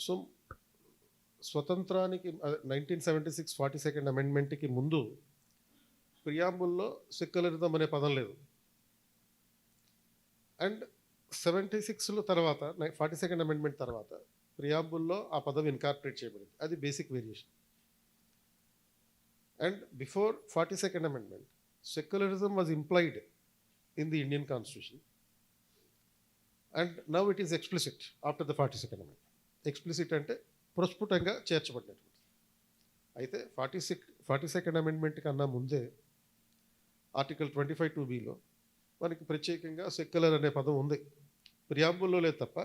సో స్వతంత్రానికి 1976 42nd అమెండ్మెంట్కి ముందు ప్రియాంబుల్లో సెక్యులరిజం అనే పదం లేదు. అండ్ 76లో తర్వాత 42nd అమెండ్మెంట్ తర్వాత ప్రియాంబుల్లో ఆ పదం ఇన్కార్పొరేట్ చేయబడింది. అది basic variation. And before 42nd amendment secularism was implied in the Indian constitution and now it is explicit after the 42nd amendment. Explicit అంటే ప్రస్ఫుటంగా చేర్చబడినటువంటి. అయితే 42nd అమెండ్మెంట్ కన్నా ముందే ఆర్టికల్ 25(2)(b)లో మనకి ప్రత్యేకంగా సెక్యులర్ అనే పదం ఉంది. ప్రియాంబుల్లో లేదు తప్ప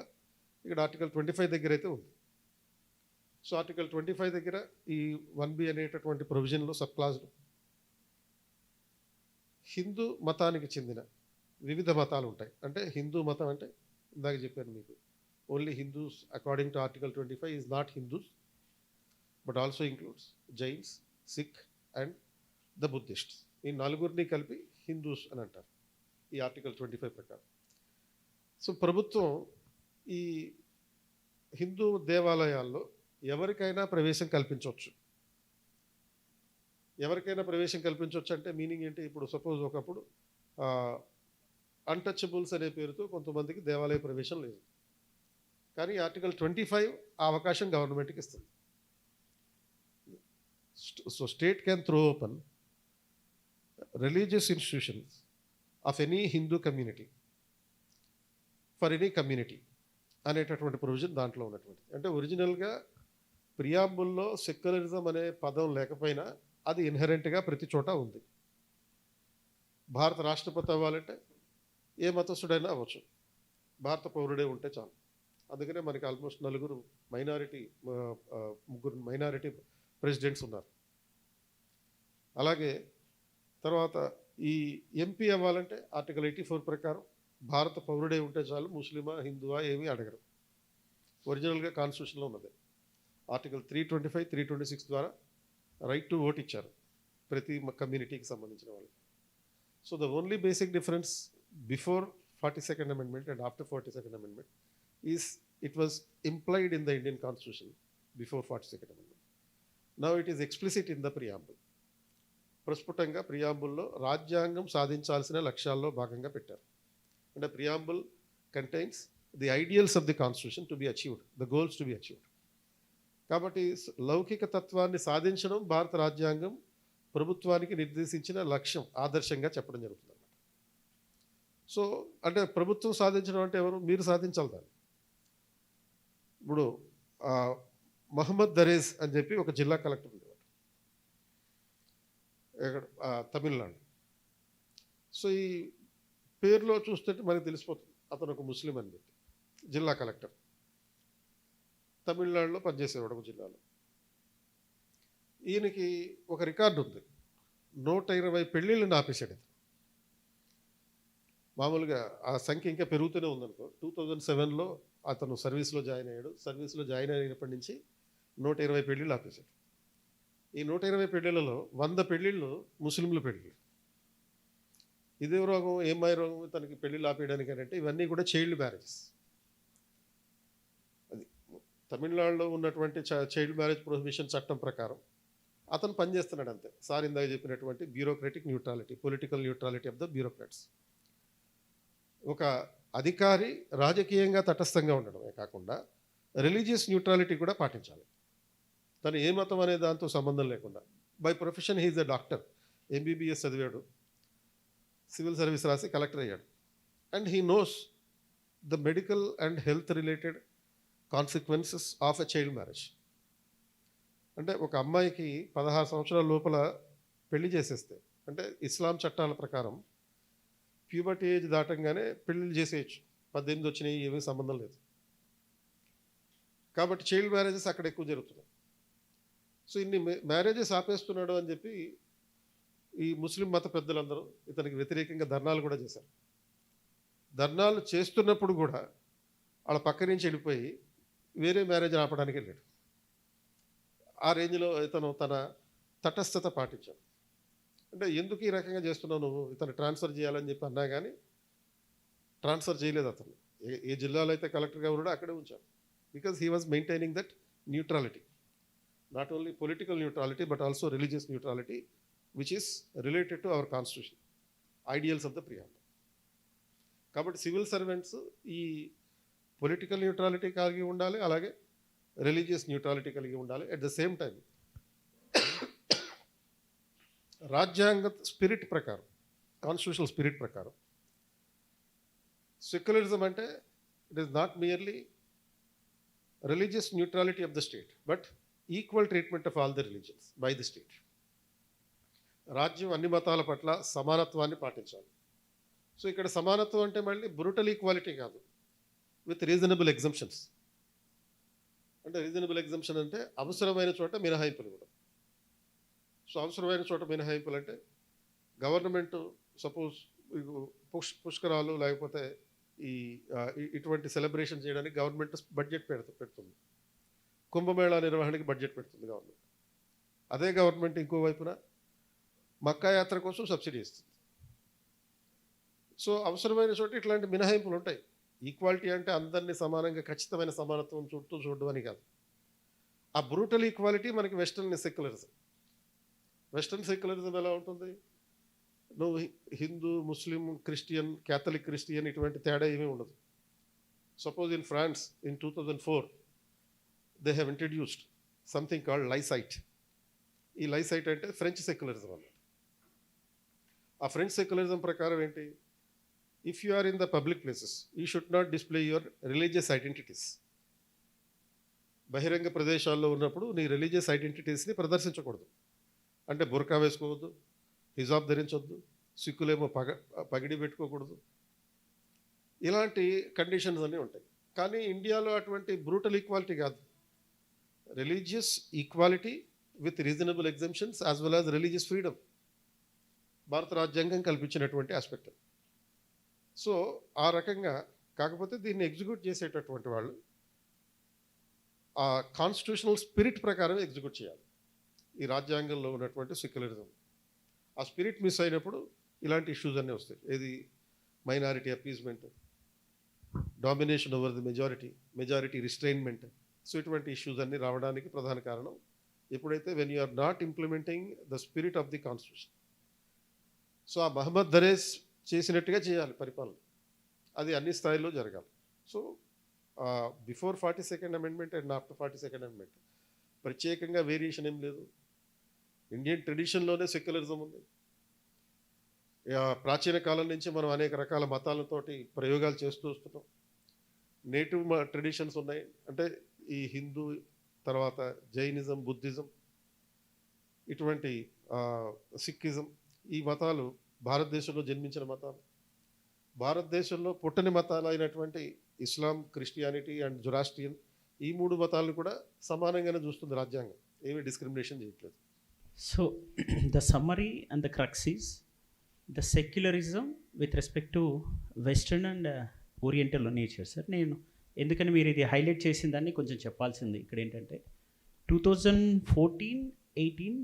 ఇక్కడ ఆర్టికల్ 25 దగ్గర అయితే ఉంది. సో ఆర్టికల్ 25 దగ్గర ఈ 1B అనేటటువంటి ప్రొవిజన్లో సబ్ క్లాజ్లో హిందూ మతానికి చెందిన వివిధ మతాలు ఉంటాయి. అంటే హిందూ మతం అంటే ఇందాక చెప్పాను మీకు, only Hindus according to article 25 is not Hindus but also includes Jains, Sikh and the Buddhists. ఈ 4 కలిపి హిందూస్ అని అంటారు ఈ ఆర్టికల్ 25 ప్రకారం. సో ప్రభుత్వం ఈ హిందూ దేవాలయాల్లో ఎవరికైనా ప్రవేశం కల్పించవచ్చు. ఎవరికైనా ప్రవేశం కల్పించవచ్చు అంటే మీనింగ్ ఏంటి? ఇప్పుడు సపోజ్ ఒకప్పుడు అన్టచబుల్స్ అనే పేరుతో కొంతమందికి దేవాలయ ప్రవేశం లేదు. కానీ ఆర్టికల్ 25 ఆ అవకాశం గవర్నమెంట్కి ఇస్తుంది. So state can throw open religious institutions of any Hindu community for any community అనేటటువంటి ప్రొవిజన్ దాంట్లో ఉన్నటువంటి. అంటే ఒరిజినల్గా ప్రియాంబుల్లో సెక్యులరిజం అనే పదం లేకపోయినా అది ఇన్హెరెంట్గా ప్రతి చోట ఉంది. భారత రాష్ట్రపతి అవ్వాలంటే ఏ మతస్థుడైనా అవ్వచ్చు, భారత పౌరుడే ఉంటే చాలు. అందుకనే మనకి ఆల్మోస్ట్ 4 మైనారిటీ ప్రెసిడెంట్స్ ఉన్నారు. అలాగే తర్వాత ఈ ఎంపీ అవ్వాలంటే ఆర్టికల్ 84 ప్రకారం భారత పౌరుడే ఉంటే చాలు, ముస్లిమా హిందువా ఏమీ అడగరు. ఒరిజినల్గా కాన్స్టిట్యూషన్లో ఉన్నది. ఆర్టికల్ 325, 326 ద్వారా రైట్ టు ఓట్ ఇచ్చారు ప్రతి కమ్యూనిటీకి సంబంధించిన వాళ్ళకి. So the only basic difference before 42nd amendment and after 42nd amendment is it was implied in the Indian constitution before 42nd amendment. Now it is explicit in the preamble. ప్రస్ఫుటంగా ప్రియాంబుల్లో రాజ్యాంగం సాధించాల్సిన లక్ష్యాల్లో భాగంగా పెట్టారు. అంటే preamble contains the ideals of the constitution to be achieved, the goals to be achieved. కాబట్టి లౌకిక తత్వాన్ని సాధించడం భారత రాజ్యాంగం ప్రభుత్వానికి నిర్దేశించిన లక్ష్యం, ఆదర్శంగా చెప్పడం జరుగుతుంది అన్నమాట. సో అంటే ప్రభుత్వం సాధించడం అంటే ఎవరు? మీరు సాధించాలి దాన్ని. ఇప్పుడు మహమ్మద్ దరేజ్ అని చెప్పి ఒక జిల్లా కలెక్టర్ ఉండేవాడు ఇక్కడ తమిళనాడు. సో ఈ పేరులో చూస్తుంటే మనకు తెలిసిపోతుంది అతను ఒక ముస్లిం అని చెప్పి. జిల్లా కలెక్టర్ తమిళనాడులో పనిచేసేవాడు ఒక జిల్లాలో. ఈయనకి ఒక రికార్డు ఉంది, 120 పెళ్ళిళ్ళని ఆపేశాడు. మామూలుగా ఆ సంఖ్య ఇంకా పెరుగుతూనే ఉందనుకో. 2007లో అతను సర్వీస్లో జాయిన్ అయ్యాడు. సర్వీస్లో జాయిన్ అయినప్పటి నుంచి 120 పెళ్ళిళ్ళు ఆపేశాడు. ఈ 120 పెళ్ళిళ్ళలో 100 పెళ్ళిళ్ళు ముస్లింల పెళ్ళిళ్ళు. ఇదే రోగం, ఏమై రోగం తనకి పెళ్ళిళ్ళు ఆపేయడానికి అంటే ఇవన్నీ కూడా చైల్డ్ మ్యారేజెస్. అది తమిళనాడులో ఉన్నటువంటి చైల్డ్ మ్యారేజ్ ప్రొహిబిషన్ చట్టం ప్రకారం అతను పనిచేస్తున్నాడు అంతే. సార్ ఇందాక చెప్పినటువంటి bureaucratic neutrality, political neutrality of the bureaucrats. ఒక అధికారి రాజకీయంగా తటస్థంగా ఉండడమే కాకుండా రిలీజియస్ న్యూట్రాలిటీ కూడా పాటించాలి. తను ఏ మతం అనే దాంతో సంబంధం లేకుండా. By profession he is a doctor, MBBS చదివాడు, సివిల్ సర్వీస్ రాసి కలెక్టర్ అయ్యాడు. And he knows the medical and health related consequences of a child marriage. అంటే ఒక అమ్మాయికి 16 సంవత్సరాల లోపల పెళ్లి చేసేస్తే, అంటే ఇస్లాం చట్టాల ప్రకారం ప్యూబర్టీ ఏజ్ దాటంగానే పెళ్ళిళ్ళు చేసేయచ్చు. 18 వచ్చినాయి, ఏమీ సంబంధం లేదు. కాబట్టి చైల్డ్ మ్యారేజెస్ అక్కడ ఎక్కువ జరుగుతున్నాయి. సో ఇన్ని మ్యారేజెస్ ఆపేస్తున్నాడు అని చెప్పి ఈ ముస్లిం మత పెద్దలందరూ ఇతనికి వ్యతిరేకంగా ధర్నాలు కూడా చేశారు. ధర్నాలు చేస్తున్నప్పుడు కూడా వాళ్ళ పక్క నుంచి వెళ్ళిపోయి వేరే మ్యారేజ్ ఆపడానికి వెళ్ళాడు. ఆ రేంజ్లో ఇతను తన తటస్థత పాటించాడు. అంటే ఎందుకు ఈ రకంగా చేస్తున్నావు నువ్వు, ఇతను ట్రాన్స్ఫర్ చేయాలని చెప్పి అన్నా కానీ ట్రాన్స్ఫర్ చేయలేదు అతను. ఏ జిల్లాలో అయితే కలెక్టర్గా ఉన్నాడో అక్కడే ఉంచాడు. Because he was maintaining that neutrality, not only political neutrality but also religious neutrality which is related to our constitution, ideals of the preamble. కాబట్టి సివిల్ సర్వెంట్స్ ఈ పొలిటికల్ న్యూట్రాలిటీ కలిగి ఉండాలి, అలాగే రిలీజియస్ న్యూట్రాలిటీ కలిగి ఉండాలి. అట్ ద సేమ్ టైం రాజ్యాంగ స్పిరిట్ ప్రకారం, కాన్స్టిట్యూషనల్ స్పిరిట్ ప్రకారం సెక్యులరిజం అంటే it is not merely religious neutrality of the state but equal treatment of all the religions by the state. రాజ్యం అన్ని మతాల పట్ల సమానత్వాన్ని పాటించాలి. సో ఇక్కడ సమానత్వం అంటే మళ్ళీ బ్రూటల్ ఈక్వాలిటీ కాదు, విత్ రీజనబుల్ ఎగ్జంప్షన్స్. అంటే రీజనబుల్ ఎగ్జంప్షన్ అంటే అవసరమైన చోట మినహాయింపులు కూడా. సో అవసరమైన చోట మినహాయింపులు అంటే గవర్నమెంట్ సపోజ్ పుష్కరాలు లేకపోతే ఇటువంటి సెలబ్రేషన్ చేయడానికి గవర్నమెంట్ బడ్జెట్ పెడుతుంది. కుంభమేళా నిర్వహణకి బడ్జెట్ పెడుతుంది గవర్నమెంట్. అదే గవర్నమెంట్ ఇంకో వైపున మక్కా యాత్ర కోసం సబ్సిడీ ఇస్తుంది. సో అవసరమైన చోట ఇట్లాంటి మినహాయింపులు ఉంటాయి. ఈక్వాలిటీ అంటే అందరినీ సమానంగా ఖచ్చితమైన సమానత్వం చుట్టూ చూడడం అని కాదు. ఆ బ్రూటల్ ఈక్వాలిటీ మనకి వెస్టర్న్ సెక్యులరిజం. వెస్టర్న్ సెక్యులరిజం ఎలా ఉంటుంది, నువ్వు Hindu, Muslim, Christian, Catholic Christian ఇటువంటి తేడా ఏమీ ఉండదు. Suppose in France in 2004 they have introduced something called laicite. ఈ లైసైట్ అంటే ఫ్రెంచ్ సెక్యులరిజం అన్నమాట. ఆ ఫ్రెంచ్ సెక్యులరిజం ప్రకారం ఏంటి, if you are in the public places you should not display your religious identities. బహిరంగ ప్రదేశాల్లో ఉన్నప్పుడు నీ రిలీజియస్ ఐడెంటిటీస్ని ప్రదర్శించకూడదు. అంటే బుర్కా వేసుకోవద్దు, హిజాబ్ ధరించొద్దు, సిక్కులేమో పగిడి పెట్టుకోకూడదు, ఇలాంటి కండిషన్స్ అన్నీ ఉంటాయి. కానీ ఇండియాలో అటువంటి బ్రూటల్ ఈక్వాలిటీ కాదు. Religious equality with reasonable exemptions as well as religious freedom భారత రాజ్యాంగం కల్పించినటువంటి ఆస్పెక్ట్. సో ఆ రకంగా కాకపోతే దీన్ని ఎగ్జిక్యూట్ చేసేటటువంటి వాళ్ళు ఆ కాన్స్టిట్యూషనల్ స్పిరిట్ ప్రకారం ఎగ్జిక్యూట్ చేయాలి. ఈ రాజ్యాంగంలో ఉన్నటువంటి సెక్యులరిజం ఆ స్పిరిట్ మిస్ అయినప్పుడు ఇలాంటి ఇష్యూస్ అన్నీ వస్తాయి. ఏది minority appeasement, domination over the majority restrainment. So ఇటువంటి ఇష్యూస్ అన్నీ రావడానికి ప్రధాన కారణం ఎప్పుడైతే when you are not implementing the spirit of the constitution. So ఆ మహమ్మద్ దరేస్ చేసినట్టుగా చేయాలి పరిపాలన, అది అన్ని స్థాయిల్లో జరగాలి. So before 42nd amendment and after 42nd amendment ప్రత్యేకంగా వేరియేషన్ ఏం లేదు. ఇండియన్ ట్రెడిషన్లోనే సెక్యులరిజం ఉంది. ప్రాచీన కాలం నుంచి మనం అనేక రకాల మతాలతోటి ప్రయోగాలు చేస్తూ వస్తున్నాం. నేటివ్ ట్రెడిషన్స్ ఉన్నాయి, అంటే ఈ హిందూ తర్వాత జైనిజం, బుద్ధిజం, ఇటువంటి సిక్కిజం, ఈ మతాలు భారతదేశంలో జన్మించిన మతాలు. భారతదేశంలో పుట్టని మతాలు అయినటువంటి ఇస్లాం, క్రిస్టియానిటీ అండ్ జొరాస్ట్రియన్, ఈ 3 మతాలను కూడా సమానంగానే చూస్తుంది రాజ్యాంగం, ఏమీ డిస్క్రిమినేషన్ చేయట్లేదు. So the summary and the crux is the secularism with respect to western and oriental nature sir. నేను ఎందుకని మీరు ఇది హైలైట్ చేసిన దాన్ని కొంచెం చెప్పాల్సింది ఇక్కడ ఏంటంటే 2014, 18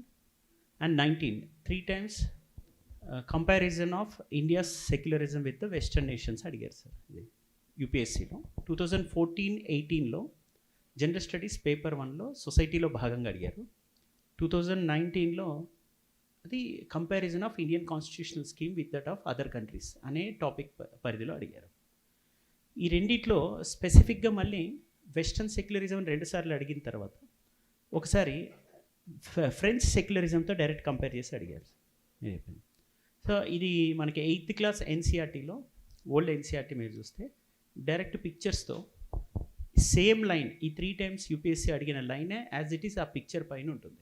and 19 3 times comparison of India's secularism with the western nations అడిగారు సార్ ఇది యూపీఎస్సీలో. 2014-18లో జనరల్ స్టడీస్ పేపర్ 1లో సొసైటీలో భాగంగా అడిగారు. 2019లో అది comparison of Indian constitutional scheme with that of other countries అనే టాపిక్ పరిధిలో అడిగారు. ఈ రెండిట్లో స్పెసిఫిక్గా మళ్ళీ వెస్టర్న్ సెక్యులరిజం 2 సార్లు అడిగిన తర్వాత ఒకసారి ఫ్రెంచ్ సెక్యులరిజంతో డైరెక్ట్ కంపేర్ చేసి అడిగారు మీరు చెప్పింది. సో ఇది మనకి 8th క్లాస్ ఎన్సీఆర్టీలో ఓల్డ్ ఎన్సీఆర్టీ మీరు చూస్తే డైరెక్ట్ పిక్చర్స్తో సేమ్ లైన్ ఈ 3 times యూపీఎస్సీ అడిగిన లైనే యాజ్ ఇట్ ఈస్ ఆ పిక్చర్ పైన ఉంటుంది.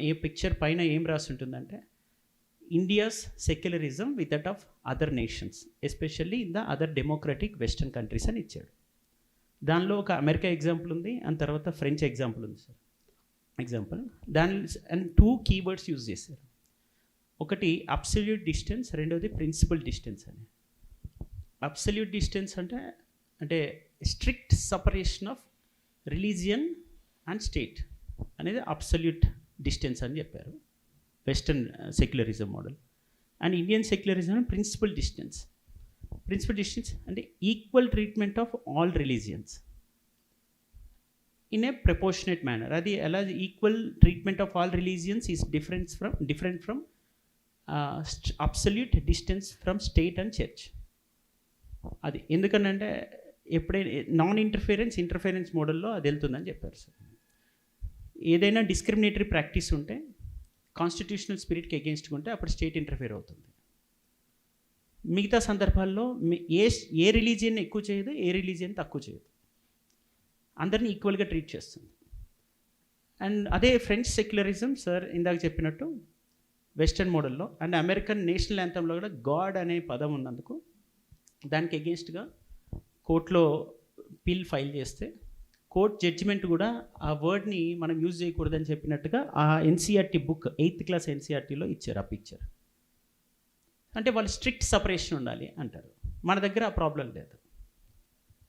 ఏ పిక్చర్ పైన ఏం రాసి ఉంటుందంటే India's secularism with that of other nations especially in the other democratic western countries అని ఇచ్చాడు. దానిలో ఒక అమెరికా ఎగ్జాంపుల్ ఉంది అండ్ తర్వాత ఫ్రెంచ్ ఎగ్జాంపుల్ ఉంది సార్. ఎగ్జాంపుల్ దాని అండ్ 2 కీవర్డ్స్ యూజ్ చేశారు. ఒకటి అబ్సల్యూట్ డిస్టెన్స్, రెండోది ప్రిన్సిపల్ డిస్టెన్స్ అని. అబ్సల్యూట్ డిస్టెన్స్ అంటే strict separation of religion and state అనేది అబ్సల్యూట్ డిస్టెన్స్ అని చెప్పారు western secularism model. And Indian secularism principle distance. Principle distance అంటే equal treatment of all religions in a proportionate manner. అది ఎలా equal treatment of all religions is different from absolute distance from state and church. అది ఎందుకనంటే ఎప్పుడైనా నాన్ ఇంటర్ఫిరెన్స్ మోడల్లో అది వెళ్తుందని చెప్పారు సార్. ఏదైనా డిస్క్రిమినేటరీ ప్రాక్టీస్ ఉంటే కాన్స్టిట్యూషనల్ స్పిరిట్కి అగేన్స్ట్గా ఉంటే అప్పుడు స్టేట్ ఇంటర్ఫియర్ అవుతుంది. మిగతా సందర్భాల్లో ఏ రిలీజియన్ ఎక్కువ చేయదు, ఏ రిలీజియన్ తక్కువ చేయదు, అందరినీ ఈక్వల్గా ట్రీట్ చేస్తుంది. అండ్ అదే ఫ్రెంచ్ సెక్యులరిజం సార్ ఇందాక చెప్పినట్టు వెస్టర్న్ మోడల్లో అండ్ అమెరికన్ నేషనల్ యాంథమ్లో కూడా గాడ్ అనే పదం ఉన్నందుకు దానికి అగేన్స్ట్గా కోర్టులో పిల్ ఫైల్ చేస్తే కోర్ట్ జడ్జిమెంట్ కూడా ఆ వర్డ్ని మనం యూజ్ చేయకూడదని చెప్పినట్టుగా ఆ ఎన్సీఆర్టీ బుక్ 8th క్లాస్ ఎన్సీఆర్టీలో ఇచ్చారు ఆ పిక్చర్. అంటే వాళ్ళు స్ట్రిక్ట్ సపరేషన్ ఉండాలి అంటారు. మన దగ్గర ఆ ప్రాబ్లం లేదు.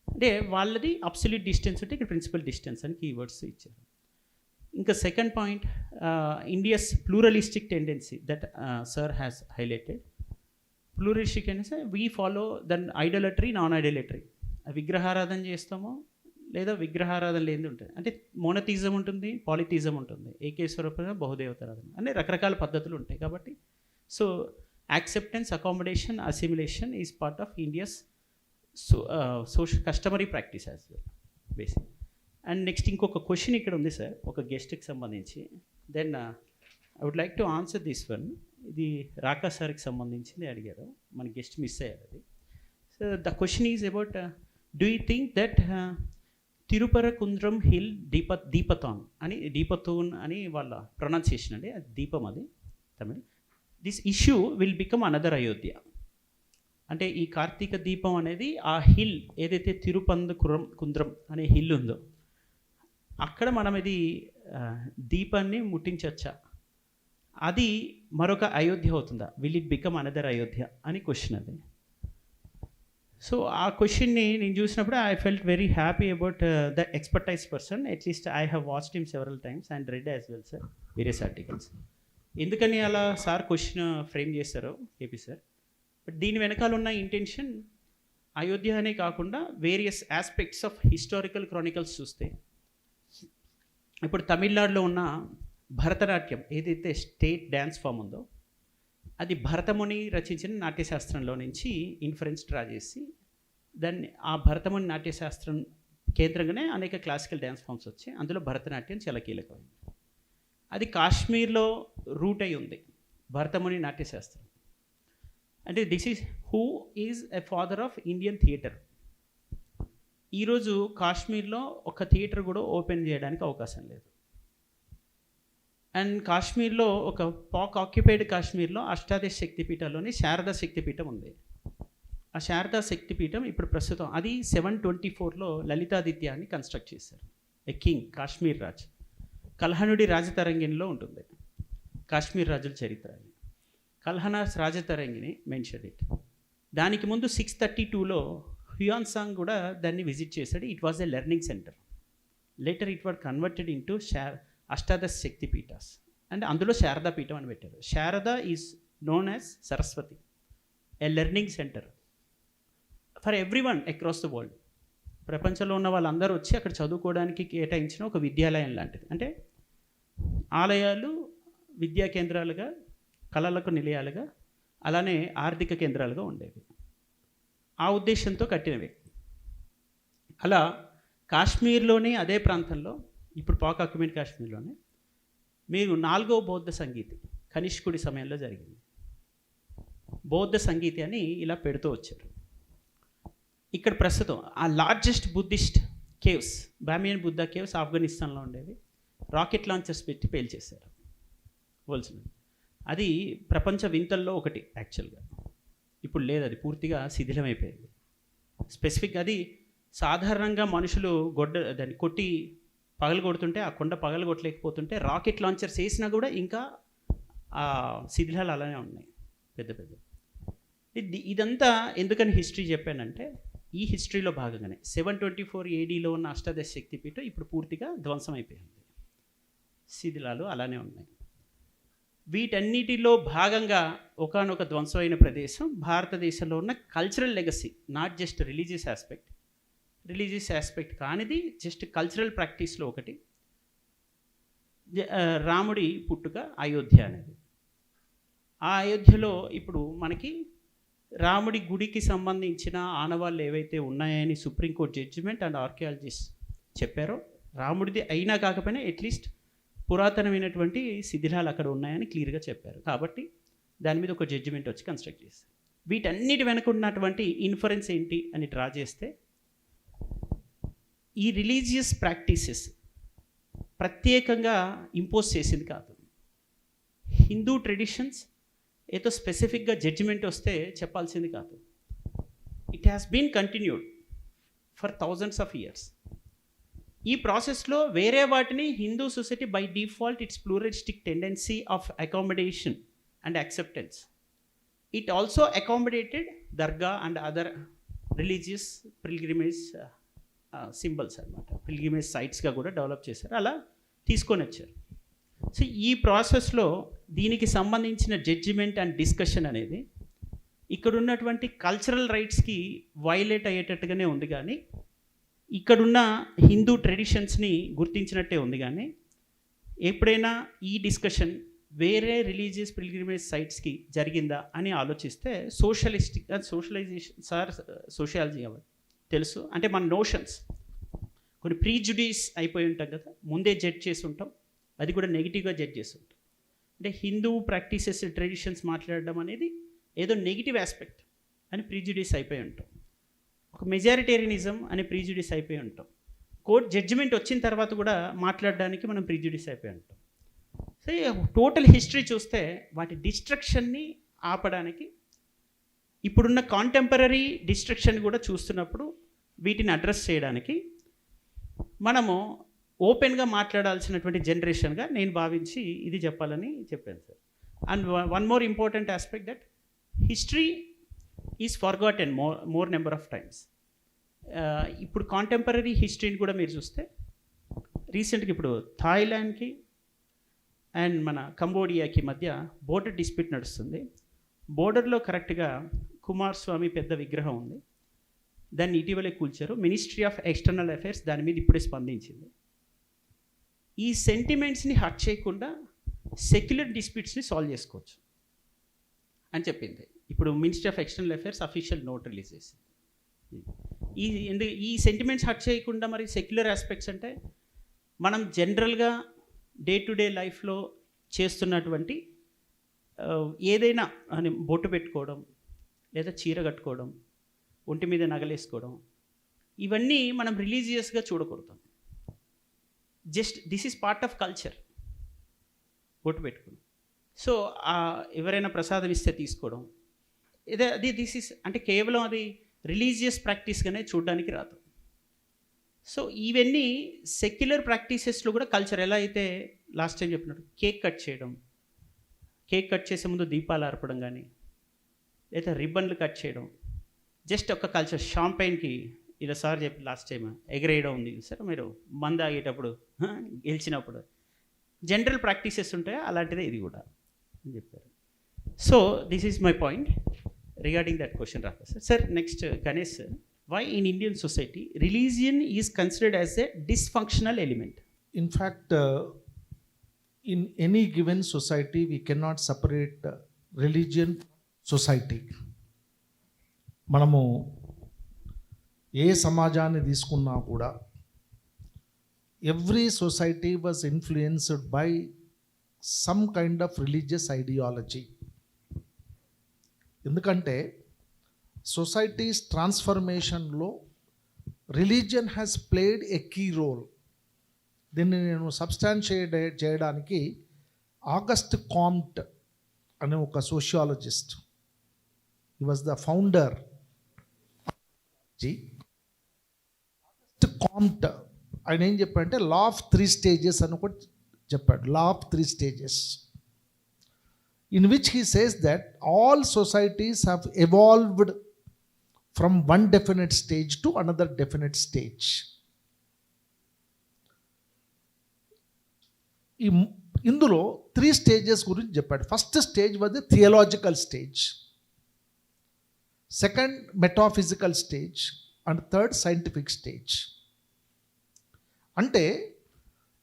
అంటే వాళ్ళది అబ్సల్యూట్ డిస్టెన్స్ ఉంటే ఇక్కడ ప్రిన్సిపల్ డిస్టెన్స్ అని కీవర్డ్స్ ఇచ్చారు. ఇంకా second point India's pluralistic tendency that sir has highlighted. Pluralistic tendency we follow then idolatry, non idolatry. విగ్రహారాధన చేస్తామో లేదా విగ్రహారాధన లేని ఉంటుంది. అంటే మోనోథిజం ఉంటుంది, పాలిథిజం ఉంటుంది, ఏకేశ్వర బహుదేవతారాధన అనే రకరకాల పద్ధతులు ఉంటాయి. కాబట్టి so acceptance, accommodation, assimilation is part of India's social customary practice as well basic. And next ఇంకొక క్వశ్చన్ ఇక్కడ ఉంది సార్ ఒక గెస్ట్కి సంబంధించి. Then I would like to answer this one. ఇది రాకా సార్కి సంబంధించింది అడిగారు, మన గెస్ట్ మిస్ అయ్యారు అది. So the question is about do you think that Thiruparankundram hill దీపతూన్ అని వాళ్ళ ప్రొనౌన్సియేషన్ అండి, అది దీపం అది Tamil. This issue will become another Ayodhya. అంటే ఈ కార్తీక దీపం అనేది ఆ హిల్ ఏదైతే కుంద్రం అనే హిల్ ఉందో అక్కడ మనం ఇది దీపాన్ని ముట్టించవచ్చా, అది మరొక అయోధ్య అవుతుందా, will it become another Ayodhya అని క్వశ్చన్ అది. సో ఆ క్వశ్చన్ని నేను చూసినప్పుడు I felt very happy about the expertise person. At least I have watched him several times and red as well sir various articles. ఎందుకని అలా సార్ క్వశ్చన్ ఫ్రేమ్ చేస్తారో కేపీ సార్, బట్ దీని వెనకాల ఉన్న ఇంటెన్షన్ అయోధ్య అనే కాకుండా various aspects of historical Chronicles చూస్తే ఇప్పుడు తమిళనాడులో ఉన్న భరతనాట్యం ఏదైతే స్టేట్ డ్యాన్స్ ఫామ్ ఉందో అది భరతముని రచించిన నాట్యశాస్త్రంలో నుంచి ఇన్ఫరెన్స్ డ్రా చేసి దాన్ని ఆ భరతముని నాట్యశాస్త్రం కేంద్రంగానే అనేక క్లాసికల్ డ్యాన్స్ ఫామ్స్ వచ్చాయి. అందులో భరతనాట్యం చాలా కీలకమైంది. అది కాశ్మీర్లో రూట్ అయి ఉంది భరతముని నాట్యశాస్త్రం. అంటే this is who is a father of Indian theatre. ఈరోజు కాశ్మీర్లో ఒక థియేటర్ కూడా ఓపెన్ చేయడానికి అవకాశం లేదు. అండ్ కాశ్మీర్లో ఒక పాక్ ఆక్యుపైడ్ కాశ్మీర్లో అష్టాదశ శక్తిపీఠాల్లోని శారదా శక్తిపీఠం ఉంది. ఆ శారదా శక్తిపీఠం ఇప్పుడు ప్రస్తుతం అది 724లో లలితాదిత్య అని కన్స్ట్రక్ట్ చేశారు. ఎ కింగ్ కాశ్మీర్ రాజ్ కల్హనుడి రాజతరంగిణిలో ఉంటుంది కాశ్మీర్ రాజుల చరిత్ర అని. కల్హనాస్ రాజతరంగిని మెన్షన్ ఇట్. దానికి ముందు 632లో హ్యూయాన్ సాంగ్ కూడా దాన్ని విజిట్ చేశాడు. It was a learning centre. Later it was converted into అష్టాదశ శక్తి పీఠాస్ అండ్ అందులో శారదా పీఠం అని పెట్టారు. Sharada is known as Saraswati, a learning centre for every one across the world. ప్రపంచంలో ఉన్న వాళ్ళందరూ వచ్చి అక్కడ చదువుకోవడానికి కేటాయించిన ఒక విద్యాలయం లాంటిది. అంటే ఆలయాలు విద్యా కేంద్రాలుగా, కళలకు నిలయాలుగా, అలానే ఆర్థిక కేంద్రాలుగా ఉండేవి. ఆ ఉద్దేశంతో కట్టినవి. అలా కాశ్మీర్లోని అదే ప్రాంతంలో, ఇప్పుడు పాక్ ఆక్యుపైడ్ కాశ్మీర్లోనే మీరు 4వ బౌద్ధ సంగీతి కనిష్కుడి సమయంలో జరిగింది. బౌద్ధ సంగీతి అని ఇలా పెడుతూ వచ్చారు. ఇక్కడ ప్రస్తుతం ఆ largest Buddhist caves, Bamiyan Buddha caves ఆఫ్ఘనిస్తాన్లో ఉండేవి. రాకెట్ లాంచర్స్ పెట్టి పేల్చేశారు వల్స్ని. అది ప్రపంచ వింతల్లో ఒకటి యాక్చువల్గా. ఇప్పుడు లేదు, అది పూర్తిగా శిథిలమైపోయింది. స్పెసిఫిక్ అది సాధారణంగా మనుషులు దాన్ని కొట్టి పగలగొడుతుంటే, ఆ కొండ పగలగొట్టలేకపోతుంటే రాకెట్ లాంచర్స్ వేసినా కూడా ఇంకా ఆ శిథిలాలు అలానే ఉన్నాయి పెద్ద పెద్ద. ఇదంతా ఎందుకని హిస్టరీ చెప్పానంటే, ఈ హిస్టరీలో భాగంగానే 724 ADలో ఉన్న అష్టాదశ శక్తిపీఠం ఇప్పుడు పూర్తిగా ధ్వంసం అయిపోయింది. శిథిలాలు అలానే ఉన్నాయి. వీటన్నిటిలో భాగంగా ఒకానొక ధ్వంసమైన ప్రదేశం భారతదేశంలో ఉన్న cultural legacy, not just religious aspect కానిది, జస్ట్ కల్చరల్ ప్రాక్టీస్లో ఒకటి రాముడి పుట్టుక అయోధ్య అనేది. ఆ అయోధ్యలో ఇప్పుడు మనకి రాముడి గుడికి సంబంధించిన ఆనవాళ్ళు ఏవైతే ఉన్నాయని సుప్రీంకోర్టు జడ్జిమెంట్ అండ్ ఆర్కియాలజిస్ట్ చెప్పారో, రాముడిది అయినా కాకపోయినా అట్లీస్ట్ పురాతనమైనటువంటి శిథిలాలు అక్కడ ఉన్నాయని క్లియర్గా చెప్పారు. కాబట్టి దాని మీద ఒక జడ్జిమెంట్ వచ్చి కన్స్ట్రక్ట్ చేశారు. వీటన్నిటి వెనక ఉన్నటువంటి ఇన్ఫరెన్స్ ఏంటి అని డ్రా చేస్తే, ఈ రిలీజియస్ ప్రాక్టీసెస్ ప్రత్యేకంగా ఇంపోజ్ చేసింది కాదు. హిందూ ట్రెడిషన్స్ ఏదో స్పెసిఫిక్గా జడ్జిమెంట్ వస్తే చెప్పాల్సింది కాదు. It has been continued for thousands of years. ఈ ప్రాసెస్లో వేరే వాటిని Hindu society by default its pluralistic tendency of accommodation and acceptance. It also accommodated dargah and other religious pilgrimage symbols అనమాట. పిల్గ్రిమేజ్ సైట్స్గా కూడా డెవలప్ చేశారు. అలా తీసుకొని వచ్చారు. సో ఈ ప్రాసెస్లో దీనికి సంబంధించిన జడ్జిమెంట్ అండ్ డిస్కషన్ అనేది ఇక్కడ ఉన్నటువంటి కల్చరల్ రైట్స్కి వైలేట్ అయ్యేటట్టుగానే ఉంది, కానీ ఇక్కడున్న హిందూ ట్రెడిషన్స్ని గుర్తించినట్టే ఉంది. కానీ ఎప్పుడైనా ఈ డిస్కషన్ వేరే రిలీజియస్ పిల్గ్రిమేజ్ సైట్స్కి జరిగిందా అని ఆలోచిస్తే సోషియాలజీ అవ్వాలి తెలుసు. అంటే మన నోషన్స్ కొన్ని ప్రీజుడీస్ అయిపోయి ఉంటాం కదా, ముందే జడ్జ్ చేసి ఉంటాం, అది కూడా నెగిటివ్గా జడ్జ్ చేసి ఉంటాం. అంటే హిందూ ప్రాక్టీసెస్ ట్రెడిషన్స్ మాట్లాడడం అనేది ఏదో నెగిటివ్ ఆస్పెక్ట్ అని ప్రీజుడీస్ అయిపోయి ఉంటాం. ఒక మెజారిటేరియనిజం అనే ప్రీజుడీస్ అయిపోయి ఉంటాం. కోర్ట్ జడ్జిమెంట్ వచ్చిన తర్వాత కూడా మాట్లాడడానికి మనం ప్రీజుడీస్ అయిపోయి ఉంటాం. సో టోటల్ హిస్టరీ చూస్తే వాటి డిస్ట్రక్షన్ని ఆపడానికి, ఇప్పుడున్న కాంటెంపరీ డిస్ట్రక్షన్ కూడా చూస్తున్నప్పుడు వీటిని అడ్రస్ చేయడానికి మనము ఓపెన్గా మాట్లాడాల్సినటువంటి జనరేషన్గా నేను భావించి ఇది చెప్పాలని చెప్పాను sir. And one more important aspect that history is forgotten more number of times. ఇప్పుడు కాంటెంపరీ హిస్టరీని కూడా మీరు చూస్తే రీసెంట్గా ఇప్పుడు థాయిలాండ్కి అండ్ మన కంబోడియాకి మధ్య బోర్డర్ డిస్ప్యూట్ నడుస్తుంది. బోర్డర్లో కరెక్ట్గా కుమారస్వామి పెద్ద విగ్రహం ఉంది, దాన్ని ఇటీవలే కూల్చారు. మినిస్ట్రీ ఆఫ్ ఎక్స్టర్నల్ అఫైర్స్ దాని మీద ఇప్పుడే స్పందించింది. ఈ సెంటిమెంట్స్ని హర్ట్ చేయకుండా సెక్యులర్ డిస్ప్యూట్స్ని సాల్వ్ చేసుకోవచ్చు అని చెప్పింది. ఇప్పుడు ministry of external affairs official note release చేసింది. ఈ సెంటిమెంట్స్ హర్ట్ చేయకుండా మరి సెక్యులర్ ఆస్పెక్ట్స్ అంటే మనం జనరల్గా డే టు డే లైఫ్లో చేస్తున్నటువంటి ఏదైనా అని బొట్టు పెట్టుకోవడం, లేదా చీర కట్టుకోవడం, ఒంటి మీద నగలేసుకోవడం, ఇవన్నీ మనం రిలీజియస్గా చూడకూడదు. Just this is part of culture. బొట్టు పెట్టుకోవడం, సో ఎవరైనా ప్రసాదం ఇస్తే తీసుకోవడం, అది దిస్ ఈస్ అంటే కేవలం అది రిలీజియస్ ప్రాక్టీస్గానే చూడడానికి రాదు. సో ఇవన్నీ సెక్యులర్ ప్రాక్టీసెస్లో కూడా కల్చర్ ఎలా అయితే లాస్ట్ టైం చెప్పినట్టు కేక్ కట్ చేయడం, కేక్ కట్ చేసే ముందు దీపాలు ఆర్పడం కానీ, లేదా రిబ్బన్లు కట్ చేయడం, జస్ట్ ఒక కల్చర్ షాంపైన్కి ఇలా సార్ చెప్పి లాస్ట్ టైం ఎగరేయడం ఉంది సార్, మీరు మందు ఆగేటప్పుడు గెలిచినప్పుడు జనరల్ ప్రాక్టీసెస్ ఉంటాయో అలాంటిదే ఇది కూడా అని చెప్పారు. So this is my point regarding that question రాక sir. Sir next Ganesh sir, why in Indian society religion is considered as a dysfunctional element? In fact, in any given society, we cannot separate religion society. మనము ఏ సమాజాన్ని తీసుకున్నా కూడా every society was influenced by some kind of religious ideology. ఎందుకంటే సొసైటీస్ ట్రాన్స్ఫర్మేషన్లో religion has played a key role. దీన్ని నేను సబ్స్టాన్షియేట్ చేయడానికి ఆగస్ట్ కాంట్ అనే ఒక sociologist, he was the founder. August Comte ఆయన ఏం చెప్పాడంటే లా ఆఫ్ 3 స్టేజెస్ అని ఒకటి చెప్పాడు. Law of 3 stages, in which he says that all societies have evolved from one definite stage to another definite stage. ఇందులో 3 స్టేజెస్ గురించి చెప్పాడు. First stage was the theological stage, second metaphysical stage and third scientific stage. అంటే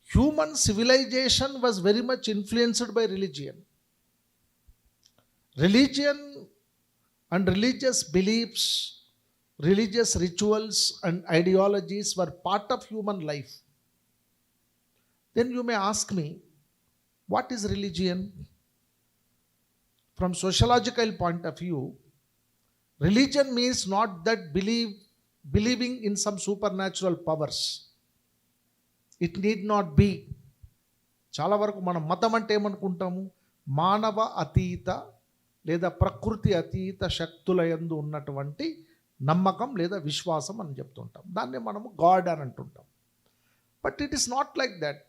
human civilization was very much influenced by religion. Religion and religious beliefs, religious rituals and ideologies were part of human life. Then you may ask me, what is religion? From sociological point of view, religion means not that believing in some supernatural powers. It need not be. చాలా వరకు మనం మతం అంటే ఏమనుకుంటాము, మానవ అతీత లేదా ప్రకృతి అతీత శక్తుల యందు ఉన్నటువంటి నమ్మకం లేదా విశ్వాసం అని చెప్తుంటాం. దాన్ని మనము గాడ్ అని అంటుంటాం. But it is not like that.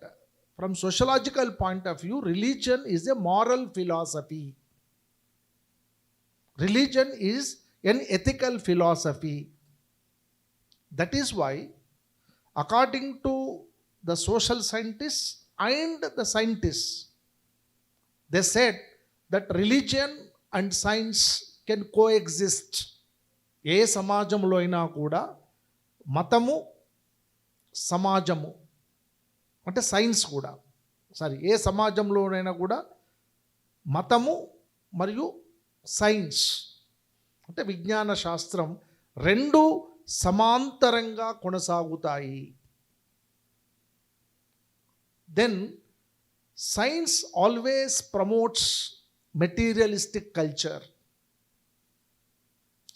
From sociological point of view, religion is a moral philosophy. Religion is an ethical philosophy. That is why according to the social scientist and the scientist, they said that religion and science can coexist. ఏ సమాజంలో అయినా కూడా మతము, సమాజము అంటే సైన్స్ కూడా, ఏ సమాజంలోనైనా కూడా మతము మరియు సైన్స్ అంటే విజ్ఞాన శాస్త్రం రెండు సమాంతరంగా కొనసాగుతాయి. Then science always promotes materialistic culture.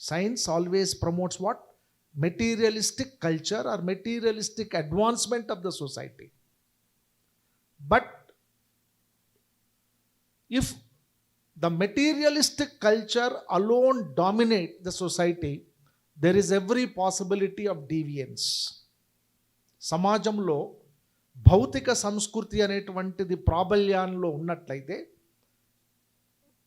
Science always promotes what? Materialistic culture or materialistic advancement of the society. But if the materialistic culture alone dominate the society, there is every possibility of deviance. సమాజంలో భౌతిక సంస్కృతి అనేటువంటిది ప్రాబల్యంలో ఉన్నట్లయితే,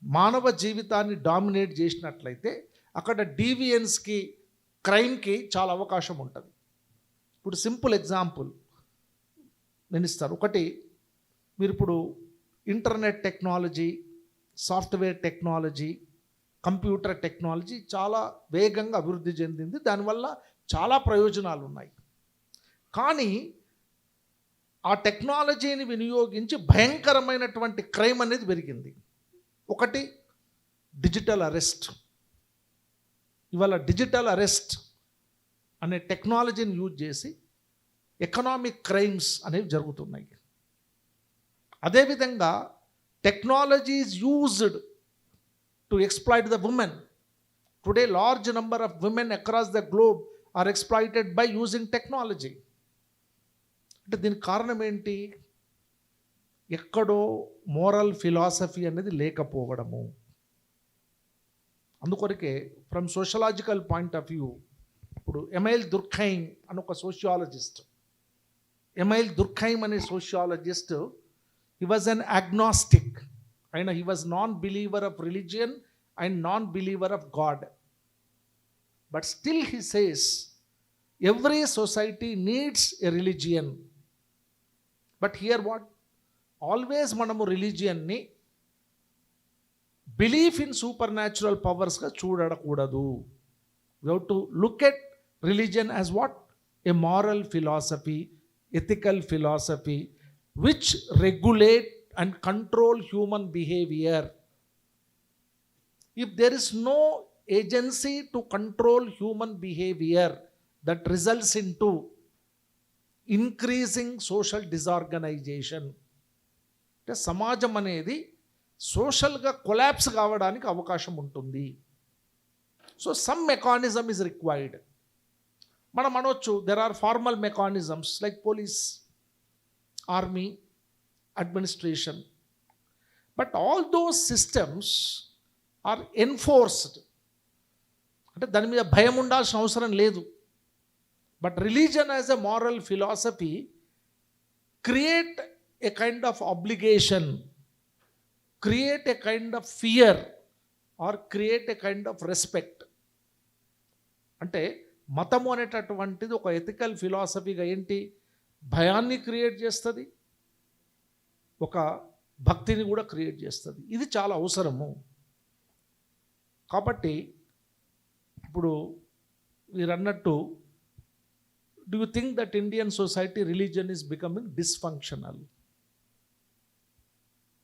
మానవ జీవితాన్ని డామినేట్ చేసినట్లయితే అక్కడ డీవియన్స్కి, క్రైమ్కి చాలా అవకాశం ఉంటుంది. ఇప్పుడు సింపుల్ ఎగ్జాంపుల్ నేను ఇస్తాను. ఒకటి, మీరు ఇప్పుడు internet technology, software technology, computer technology చాలా వేగంగా అభివృద్ధి చెందింది. దానివల్ల చాలా ప్రయోజనాలు ఉన్నాయి. కానీ ఆ టెక్నాలజీని వినియోగించి భయంకరమైనటువంటి క్రైమ్ అనేది పెరిగింది. ఒకటి డిజిటల్ అరెస్ట్. ఇవాళ డిజిటల్ అరెస్ట్ అనే టెక్నాలజీని యూజ్ చేసి ఎకనామిక్ క్రైమ్స్ అనేవి జరుగుతున్నాయి. అదేవిధంగా technology is used to exploit the women. Today large number of women across the globe are exploited by using technology. అంటే దీనికి కారణం ఏంటి? ఎక్కడో మోరల్ ఫిలాసఫీ అనేది లేకపోవడము. అందుకొరకే from sociological point of view, ఇప్పుడు ఎమైల్ దుర్ఖైమ్ అని ఒక సోషియాలజిస్ట్, ఎమైల్ దుర్ఖైమ్ అనే sociologist, he was an agnostic. he was non-believer of religion and non-believer of God. But still he says, every society needs a religion. But here what? Always manamu religion ni belief in supernatural powers ga చూడకూడదు. We have to look at religion as what? A moral philosophy, ethical philosophy, which regulate and control human behavior. If there is no agency to control human behavior, that results into increasing social disorganization. అంటే సమాజం అనేది సోషల్గా కొలాప్స్ కావడానికి అవకాశం ఉంటుంది. So some mechanism is required. మనం అనొచ్చు there are formal mechanisms like police, army, administration, but all those systems are enforced. అంటే దాని మీద భయం ఉండాల్సిన అవసరం లేదు. But religion as a moral philosophy create a kind of obligation, create a kind of fear, or create a kind of respect. అంటే మతము అనేటటువంటిది ఒక ఎథికల్ ఫిలాసఫీగా ఏంటి? భయాన్ని క్రియేట్ చేస్తుంది, ఒక భక్తిని కూడా క్రియేట్ చేస్తుంది. ఇది చాలా అవసరము. కాబట్టి ఇప్పుడు మీరు అన్నట్టు, do you think that Indian society religion is becoming dysfunctional?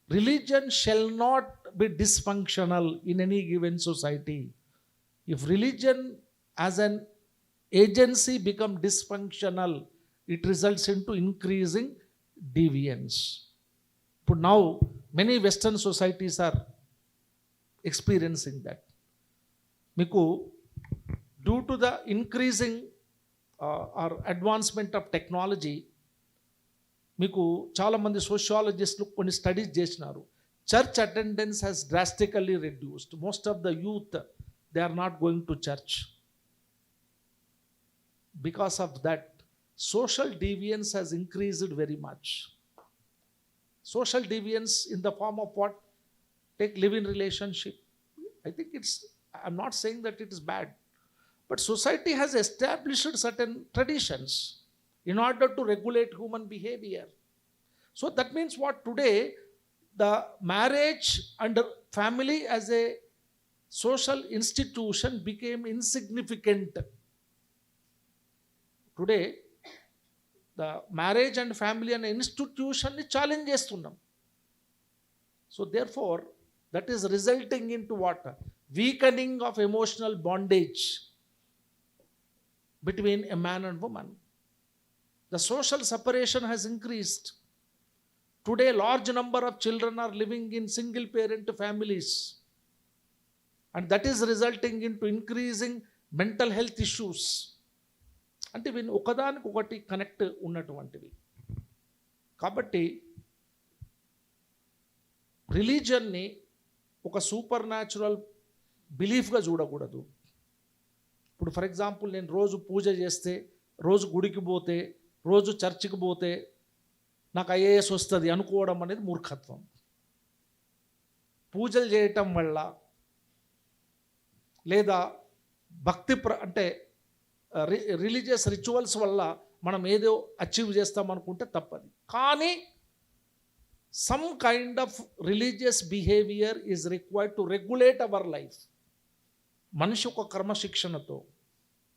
Religion shall not be dysfunctional in any given society. If religion as an agency become dysfunctional, it results into increasing deviance. But now many Western societies are experiencing that. Miku, due to the increasing or advancement of technology, మీకు చాలామంది సోషియాలజిస్టులు కొన్ని స్టడీస్ చేసినారు. Church attendance has drastically reduced. Most of the youth they are not going to church. Because of that social deviance has increased very much. Social deviance in the form of what? Take live in relationship. I think I'm not saying that it is bad, but society has established certain traditions in order to regulate human behavior. So that means what? Today the marriage and family as a social institution became insignificant. Today the marriage and family and institution ni challenge చేస్తున్నాం. So therefore that is resulting into what? Weakening of emotional bondage between a man and woman. The social separation has increased. Today, large number of children are living in single parent families, and that is resulting into increasing mental health issues. అంటే వీళ్ళు ఒకదానికి ఒకటి కనెక్ట్ ఉన్నటువంటివి. కాబట్టి రిలీజన్ని ఒక సూపర్ న్యాచురల్ బిలీఫ్గా చూడకూడదు. ఇప్పుడు ఫర్ ఎగ్జాంపుల్, నేను రోజు పూజ చేస్తే, రోజు గుడికి పోతే, రోజు చర్చికి పోతే నాకు ఐఏఎస్ వస్తుంది అనుకోవడం అనేది మూర్ఖత్వం. పూజలు చేయటం వల్ల లేదా భక్తి అంటే రిలీజియస్ రిచువల్స్ వల్ల మనం ఏదో అచీవ్ చేస్తామనుకుంటే తప్పది. కానీ some kind of religious behaviour is required to regulate our life. మనిషి ఒక క్రమశిక్షణతో,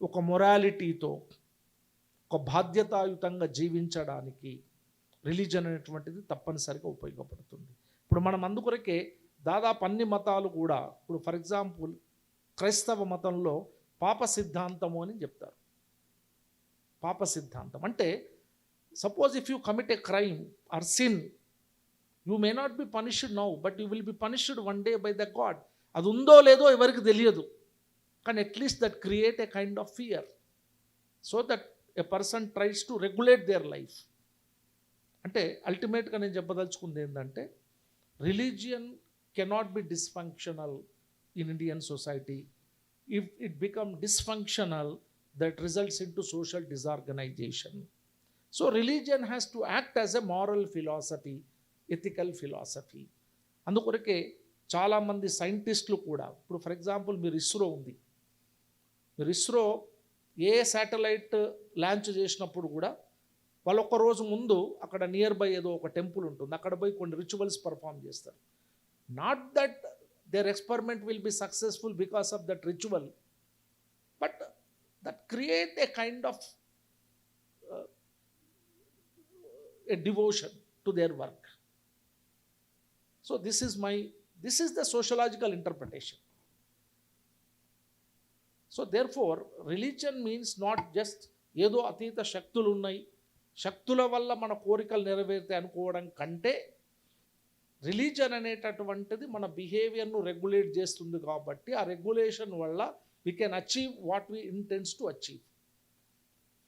ఒక మొరాలిటీతో, ఒక బాధ్యతాయుతంగా జీవించడానికి రిలీజన్ అనేటువంటిది తప్పనిసరిగా ఉపయోగపడుతుంది. ఇప్పుడు మనం అందుకొరకే దాదాపు అన్ని మతాలు కూడా, ఇప్పుడు ఫర్ ఎగ్జాంపుల్ క్రైస్తవ మతంలో పాప సిద్ధాంతము అని చెప్తారు. పాప సిద్ధాంతం అంటే, suppose if you commit A crime are sin, you may not be punished now, but you will be punished one day by the God. అది ఉందో లేదో ఎవరికి తెలియదు, కానీ at least that create a kind of fear, so that a person tries to regulate their life. అంటే అల్టిమేట్గా నేను చెప్పదలుచుకుంది ఏంటంటే, religion cannot be dysfunctional in Indian society. If it become dysfunctional, that results in to social disorganization. So religion has to act as a moral philosophy, ethical philosophy. అందుకొరకే చాలామంది సైంటిస్టులు కూడా, ఇప్పుడు ఫర్ ఎగ్జాంపుల్ మీరు ఇస్రో ఉంది, మీరు ఇస్రో ఏ శాటిలైట్ లాంచ్ చేసినప్పుడు కూడా వాళ్ళు ఒక్క రోజు ముందు అక్కడ నియర్ బై ఏదో ఒక టెంపుల్ ఉంటుంది, అక్కడ పోయి కొన్ని రిచువల్స్ పర్ఫామ్ చేస్తారు. Not that there experiment will be successful because of that ritual, but that create a kind of a devotion to their work. So this is the sociological interpretation. So therefore religion means not just ఏదో అతీత శక్తులు ఉన్నాయి, శక్తుల వల్ల మన కోరికలు నెరవేరుతాయి అనుకోవడం కంటే, రిలీజన్ అనేటటువంటిది మన బిహేవియర్ను రెగ్యులేట్ చేస్తుంది కాబట్టి ఆ రెగ్యులేషన్ వల్ల we can achieve what we intends to achieve.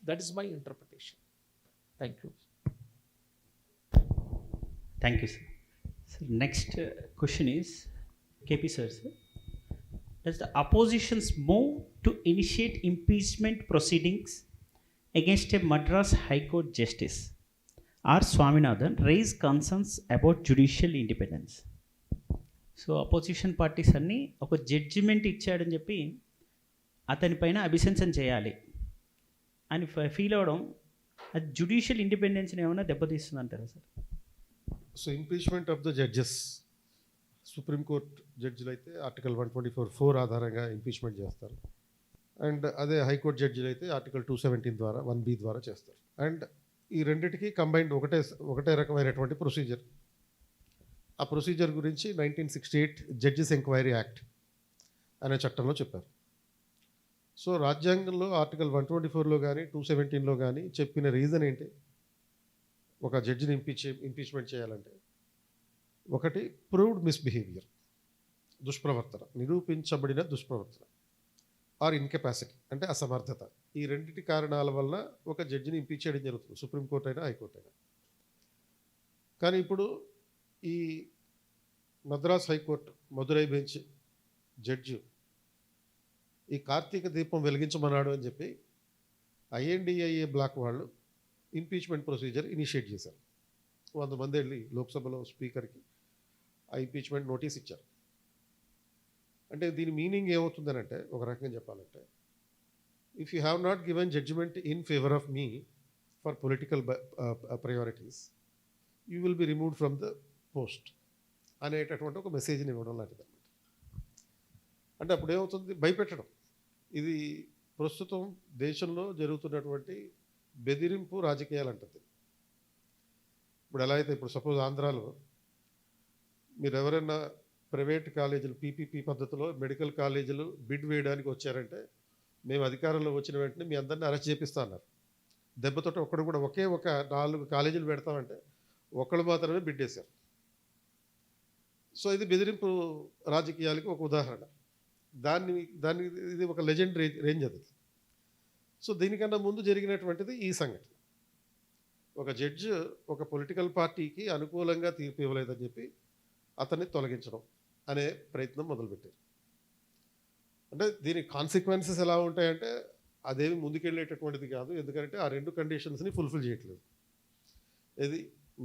That is my interpretation. Thank you. Thank you, sir. So next question is KP sir. Does the opposition's move to initiate impeachment proceedings against a Madras High Court Justice R. Swaminathan raise concerns about judicial independence? So opposition parties అన్నీ ఒక జడ్జిమెంట్ ఇచ్చాడని చెప్పి అతని పైన అభిశంసన చేయాలి అని ఫీల్ అవ్వడం, అది జ్యుడిషియల్ ఇండిపెండెన్స్ని ఏమైనా దెబ్బతీస్తుంది అంటారా sir? So impeachment of the judges, supreme court జడ్జిలు అయితే ఆర్టికల్ 124(4) ఆధారంగా ఇంపీచ్మెంట్ చేస్తారు. అండ్ అదే హైకోర్టు జడ్జిలు అయితే ఆర్టికల్ 217 ద్వారా 1B ద్వారా చేస్తారు. అండ్ ఈ రెండిటికి కంబైన్డ్ ఒకటే రకమైనటువంటి ప్రొసీజర్. ఆ ప్రొసీజర్ గురించి 1968 జడ్జెస్ ఎంక్వైరీ యాక్ట్ అనే చట్టంలో చెప్పారు. సో రాజ్యాంగంలో ఆర్టికల్ 124లో కానీ 217లో కానీ చెప్పిన రీజన్ ఏంటి? ఒక జడ్జిని ఇంపీచ్మెంట్ చేయాలంటే, ఒకటి ప్రూవ్డ్ మిస్బిహేవియర్, దుష్ప్రవర్తన, నిరూపించబడిన దుష్ప్రవర్తన, ఆర్ ఇన్కెపాసిటీ అంటే అసమర్థత. ఈ రెండింటి కారణాల వల్ల ఒక జడ్జిని ఇంపీచ్ చేయడం జరుగుతుంది, సుప్రీంకోర్టు అయినా హైకోర్టు అయినా. కానీ ఇప్పుడు ఈ Madras high court Madurai bench judge ఈ కార్తీక దీపం వెలిగించమన్నాడు అని చెప్పి INDIA బ్లాక్ వాళ్ళు ఇంపీచ్మెంట్ ప్రొసీజర్ ఇనిషియేట్ చేశారు. 100 మంది వెళ్ళి లోక్సభలో స్పీకర్కి ఆ ఇంపీచ్మెంట్ నోటీస్ ఇచ్చారు. అంటే దీని మీనింగ్ ఏమవుతుందనంటే, ఒక రకంగా చెప్పాలంటే, if you have not given judgement in favour of me for political priorities, you will be removed from the post అనేటటువంటి ఒక మెసేజ్ని ఇవ్వడం లాంటిది అనమాట. అంటే అప్పుడు ఏమవుతుంది? భయపెట్టడం. ఇది ప్రస్తుతం దేశంలో జరుగుతున్నటువంటి బెదిరింపు రాజకీయాలు అంటుంది. ఇప్పుడు ఎలా అయితే, ఇప్పుడు సపోజ్ ఆంధ్రాలో మీరు ఎవరైనా ప్రైవేట్ కాలేజీలు PPP పద్ధతిలో మెడికల్ కాలేజీలు బిడ్ వేయడానికి వచ్చారంటే, మేము అధికారంలో వచ్చిన వెంటనే మీ అందరినీ అరెస్ట్ చేపిస్తా అన్నారు. దెబ్బతోటి ఒక్కడు కూడా, ఒకే ఒక 4 కాలేజీలు పెడతామంటే ఒకళ్ళు మాత్రమే బిడ్ వేశారు. సో ఇది బెదిరింపు రాజకీయాలకి ఒక ఉదాహరణ. దాన్ని ఇది ఒక లెజెండ్ రేంజ్ అది. సో దీనికన్నా ముందు జరిగినటువంటిది ఈ సంఘటన. ఒక జడ్జి ఒక పొలిటికల్ పార్టీకి అనుకూలంగా తీర్పు ఇవ్వలేదని చెప్పి అతన్ని తొలగించడం అనే ప్రయత్నం మొదలుపెట్టారు. అంటే దీని కాన్సిక్వెన్సెస్ ఎలా ఉంటాయంటే, అదేమి ముందుకెళ్ళేటటువంటిది కాదు. ఎందుకంటే ఆ 2 కండిషన్స్ని ఫుల్ఫిల్ చేయట్లేదు. ఇది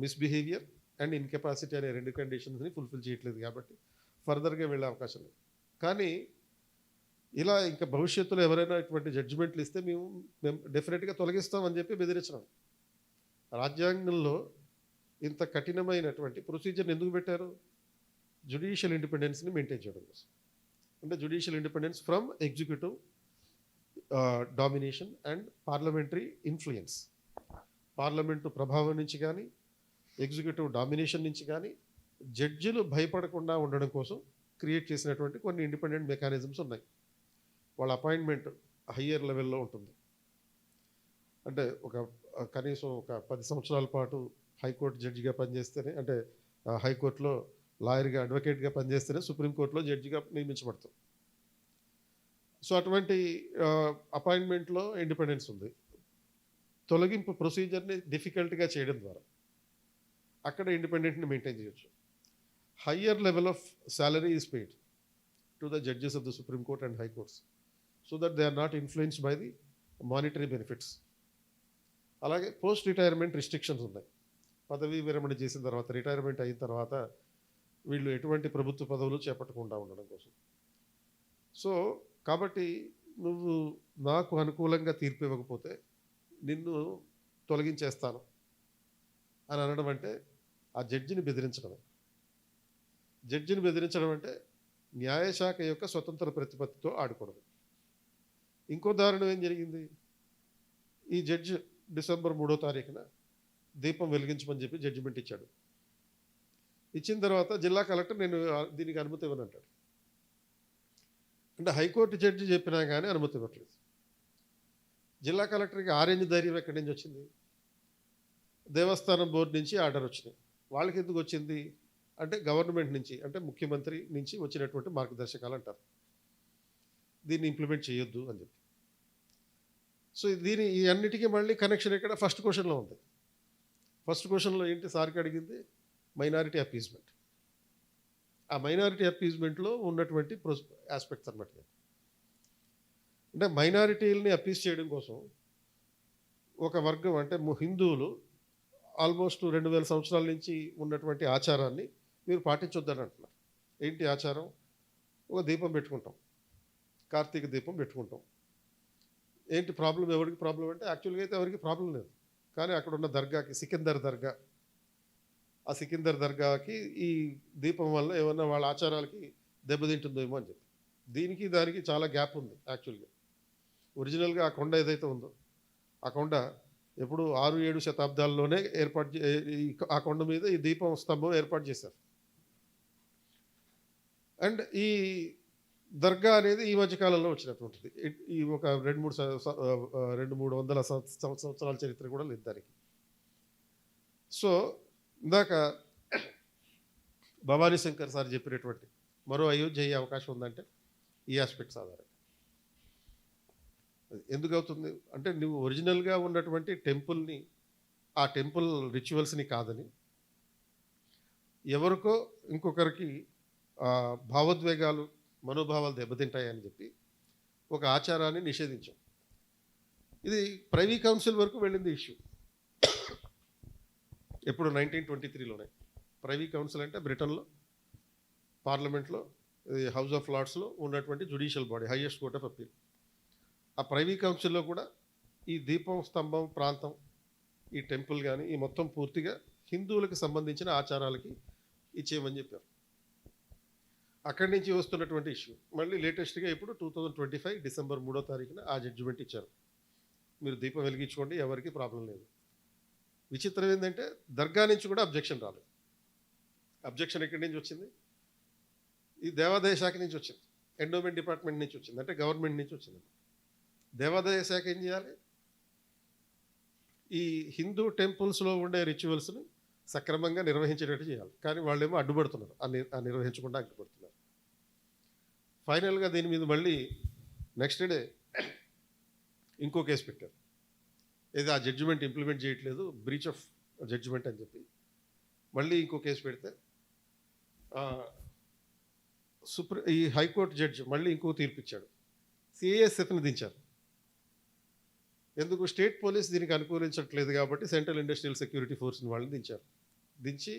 మిస్బిహేవియర్ అండ్ ఇన్కెపాసిటీ అనే 2 కండిషన్స్ని ఫుల్ఫిల్ చేయట్లేదు కాబట్టి ఫర్దర్గా వెళ్ళే అవకాశం లేదు. కానీ ఇలా ఇంకా భవిష్యత్తులో ఎవరైనా ఇటువంటి జడ్జిమెంట్లు ఇస్తే మేము డెఫినెట్గా తొలగిస్తామని చెప్పి బెదిరించినాం. రాజ్యాంగంలో ఇంత కఠినమైనటువంటి ప్రొసీజర్ని ఎందుకు పెట్టారు? జ్యుడిషియల్ ఇండిపెండెన్స్ని మెయింటైన్ చేయడం కోసం. అంటే judicial independence from executive domination and parliamentary influence. Parliament ప్రభావం నుంచి కానీ, ఎగ్జిక్యూటివ్ డామినేషన్ నుంచి కానీ జడ్జిలు భయపడకుండా ఉండడం కోసం క్రియేట్ చేసినటువంటి కొన్ని ఇండిపెండెంట్ మెకానిజమ్స్ ఉన్నాయి. వాళ్ళ అపాయింట్మెంట్ హయ్యర్ లెవెల్లో ఉంటుంది. అంటే కనీసం ఒక 10 సంవత్సరాల పాటు హైకోర్టు జడ్జిగా పనిచేస్తేనే, అంటే హైకోర్టులో లాయర్గా, అడ్వకేట్గా పనిచేస్తేనే సుప్రీంకోర్టులో జడ్జిగా నియమించబడతాం. సో అటువంటి అపాయింట్మెంట్లో ఇండిపెండెన్స్ ఉంది. తొలగింపు ప్రొసీజర్ని డిఫికల్ట్గా చేయడం ద్వారా అక్కడ ఇండిపెండెంట్ని మెయింటైన్ చేయొచ్చు. Higher level of salary is paid to the judges of the supreme court and high courts so that they are not influenced by the monetary benefits. అలాగే పోస్ట్ రిటైర్మెంట్ రిస్ట్రిక్షన్స్ ఉన్నాయి. పదవీ విరమణ చేసిన తర్వాత, రిటైర్మెంట్ అయిన తర్వాత వీళ్ళు ఎటువంటి ప్రభుత్వ పదవులు చేపట్టకుండా ఉండడం కోసం. సో కాబట్టి నువ్వు నాకు అనుకూలంగా తీర్పు ఇవ్వకపోతే నిన్ను తొలగించేస్తాను అని అనడం అంటే ఆ జడ్జిని బెదిరించడమే. జడ్జిని బెదిరించడం అంటే న్యాయశాఖ యొక్క స్వతంత్ర ప్రతిపత్తితో ఆడుకోవడం. ఇంకో దారుణం ఏం జరిగింది, ఈ జడ్జి డిసెంబర్ 3వ తారీఖున దీపం వెలిగించమని చెప్పి జడ్జిమెంట్ ఇచ్చాడు. ఇచ్చిన తర్వాత జిల్లా కలెక్టర్ నేను దీనికి అనుమతి ఇవ్వను అంటాడు. అంటే హైకోర్టు జడ్జి చెప్పినా కానీ అనుమతి ఇవ్వట్లేదు. జిల్లా కలెక్టర్కి ఆరెంజ్ ధైర్యం ఎక్కడి నుంచి వచ్చింది? దేవస్థానం బోర్డు నుంచి ఆర్డర్ వచ్చినాయి. వాళ్ళకి ఎందుకు వచ్చింది అంటే గవర్నమెంట్ నుంచి, అంటే ముఖ్యమంత్రి నుంచి వచ్చినటువంటి మార్గదర్శకాలు అంటారు. దీన్ని ఇంప్లిమెంట్ చేయొద్దు అని చెప్పి. సో ఈ అన్నిటికీ మళ్ళీ కనెక్షన్ ఇక్కడ ఫస్ట్ క్వశ్చన్లో ఉంది. ఫస్ట్ క్వశ్చన్లో ఏంటి సార్కి అడిగింది? Minority appeasement. ఆ మైనారిటీ అపీజ్మెంట్లో ఉన్నటువంటి ఆస్పెక్ట్స్ అన్నమాట. అంటే మైనారిటీలని అపీజ్ చేయడం కోసం ఒక వర్గం అంటే హిందువులు ఆల్మోస్ట్ 2000 సంవత్సరాల నుంచి ఉన్నటువంటి ఆచారాన్ని మీరు పాటించొద్దని అంటున్నారు. ఏంటి ఆచారం? ఒక దీపం పెట్టుకుంటాం, కార్తీక దీపం పెట్టుకుంటాం. ఏంటి ప్రాబ్లం? ఎవరికి ప్రాబ్లం అంటే యాక్చువల్గా అయితే ఎవరికి ప్రాబ్లం లేదు, కానీ అక్కడ ఉన్న దర్గాకి, సికిందర్ దర్గా, ఆ సికిందర్ దర్గాకి ఈ దీపం వల్ల ఏమన్నా వాళ్ళ ఆచారాలకి దెబ్బతింటుందేమో అని చెప్పి. దీనికి దానికి చాలా గ్యాప్ ఉంది. యాక్చువల్గా ఒరిజినల్గా ఆ కొండ ఏదైతే ఉందో ఆ కొండ ఎప్పుడు 6-7 శతాబ్దాల్లోనే ఆ కొండ మీద ఈ దీపం స్తంభం ఏర్పాటు చేశారు. అండ్ ఈ దర్గా అనేది ఈ మధ్యకాలంలో వచ్చినటువంటిది. ఈ ఒక 200-300 సంవత్సరాల చరిత్ర కూడా లేదు దానికి. సో ఇందాక భవానీ శంకర్ సార్ చెప్పినటువంటి మరో అయోధ్య అయ్యే అవకాశం ఉందంటే ఈ ఆస్పెక్ట్స్ ఆధారంగా. ఎందుకు అవుతుంది అంటే నువ్వు ఒరిజినల్గా ఉన్నటువంటి టెంపుల్ని, ఆ టెంపుల్ రిచువల్స్ని కాదని ఎవరికో ఇంకొకరికి భావోద్వేగాలు, మనోభావాలు దెబ్బతింటాయని చెప్పి ఒక ఆచారాన్ని నిషేధించాం. ఇది ప్రైవీ కౌన్సిల్ వరకు వెళ్ళింది ఇష్యూ. ఎప్పుడు 1923లోనే ప్రైవీ కౌన్సిల్ అంటే బ్రిటన్లో పార్లమెంట్లో, హౌస్ ఆఫ్ లార్డ్స్లో ఉన్నటువంటి judicial body, highest court of appeal. ఆ ప్రైవీ కౌన్సిల్లో కూడా ఈ దీపం స్తంభం ప్రాంతం, ఈ టెంపుల్ కానీ ఈ మొత్తం పూర్తిగా హిందువులకు సంబంధించిన ఆచారాలకి ఇచ్చేయమని చెప్పారు. అక్కడి నుంచి వస్తున్నటువంటి ఇష్యూ మళ్ళీ లేటెస్ట్గా ఇప్పుడు 2025 డిసెంబర్ 3వ తారీఖున ఆ జడ్జిమెంట్ ఇచ్చారు. మీరు దీపం వెలిగించుకోండి, ఎవరికి ప్రాబ్లం లేదు. విచిత్రం ఏంటంటే దర్గా నుంచి కూడా అబ్జెక్షన్ రాలేదు. అబ్జెక్షన్ ఎక్కడి నుంచి వచ్చింది? ఈ దేవాదాయ శాఖ నుంచి వచ్చింది, ఎండోమెంట్ డిపార్ట్మెంట్ నుంచి వచ్చింది, అంటే గవర్నమెంట్ నుంచి వచ్చింది. దేవాదాయ శాఖ ఏం చేయాలి? ఈ హిందూ టెంపుల్స్లో ఉండే రిచువల్స్ని సక్రమంగా నిర్వహించేటట్టు చేయాలి. కానీ వాళ్ళేమో అడ్డుపడుతున్నారు, నిర్వహించకుండా అడ్డుపడుతున్నారు. ఫైనల్గా దీని మీద మళ్ళీ నెక్స్ట్ డే ఇంకో కేసు పెట్టారు. ఏదో ఆ జడ్జిమెంట్ ఇంప్లిమెంట్ చేయట్లేదు, బ్రీచ్ ఆఫ్ జడ్జిమెంట్ అని చెప్పి మళ్ళీ ఇంకో కేసు పెడితే ఈ హైకోర్టు జడ్జి మళ్ళీ ఇంకో తీర్పు ఇచ్చాడు. సిఐఎస్ఎఫ్ని దించారు. ఎందుకు? స్టేట్ పోలీస్ దీనికి అనుకూలించట్లేదు కాబట్టి సెంట్రల్ ఇండస్ట్రియల్ సెక్యూరిటీ ఫోర్స్ని వాళ్ళని దించారు. దించి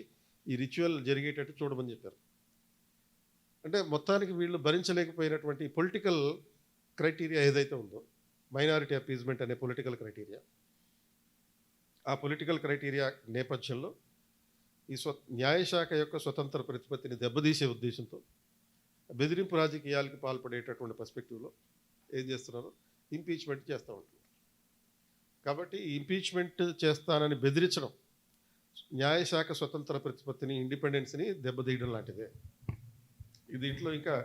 ఈ రిచువల్ జరిగేటట్టు చూడమని చెప్పారు. అంటే మొత్తానికి వీళ్ళు భరించలేకపోయినటువంటి పొలిటికల్ క్రైటీరియా ఏదైతే ఉందో, మైనారిటీ అపీజ్మెంట్ అనే పొలిటికల్ క్రైటీరియా, ఆ పొలిటికల్ క్రైటీరియా నేపథ్యంలో ఈ న్యాయశాఖ యొక్క స్వతంత్ర ప్రతిపత్తిని దెబ్బతీసే ఉద్దేశంతో బెదిరింపు రాజకీయాలకు పాల్పడేటటువంటి పర్స్పెక్టివ్లో ఏం చేస్తున్నారు? ఇంపీచ్మెంట్ చేస్తూ ఉంటున్నారు. కాబట్టి ఇంపీచ్మెంట్ చేస్తానని బెదిరించడం న్యాయశాఖ స్వతంత్ర ప్రతిపత్తిని, ఇండిపెండెన్స్ని దెబ్బతీయడం లాంటిదే. దీంట్లో ఇంకా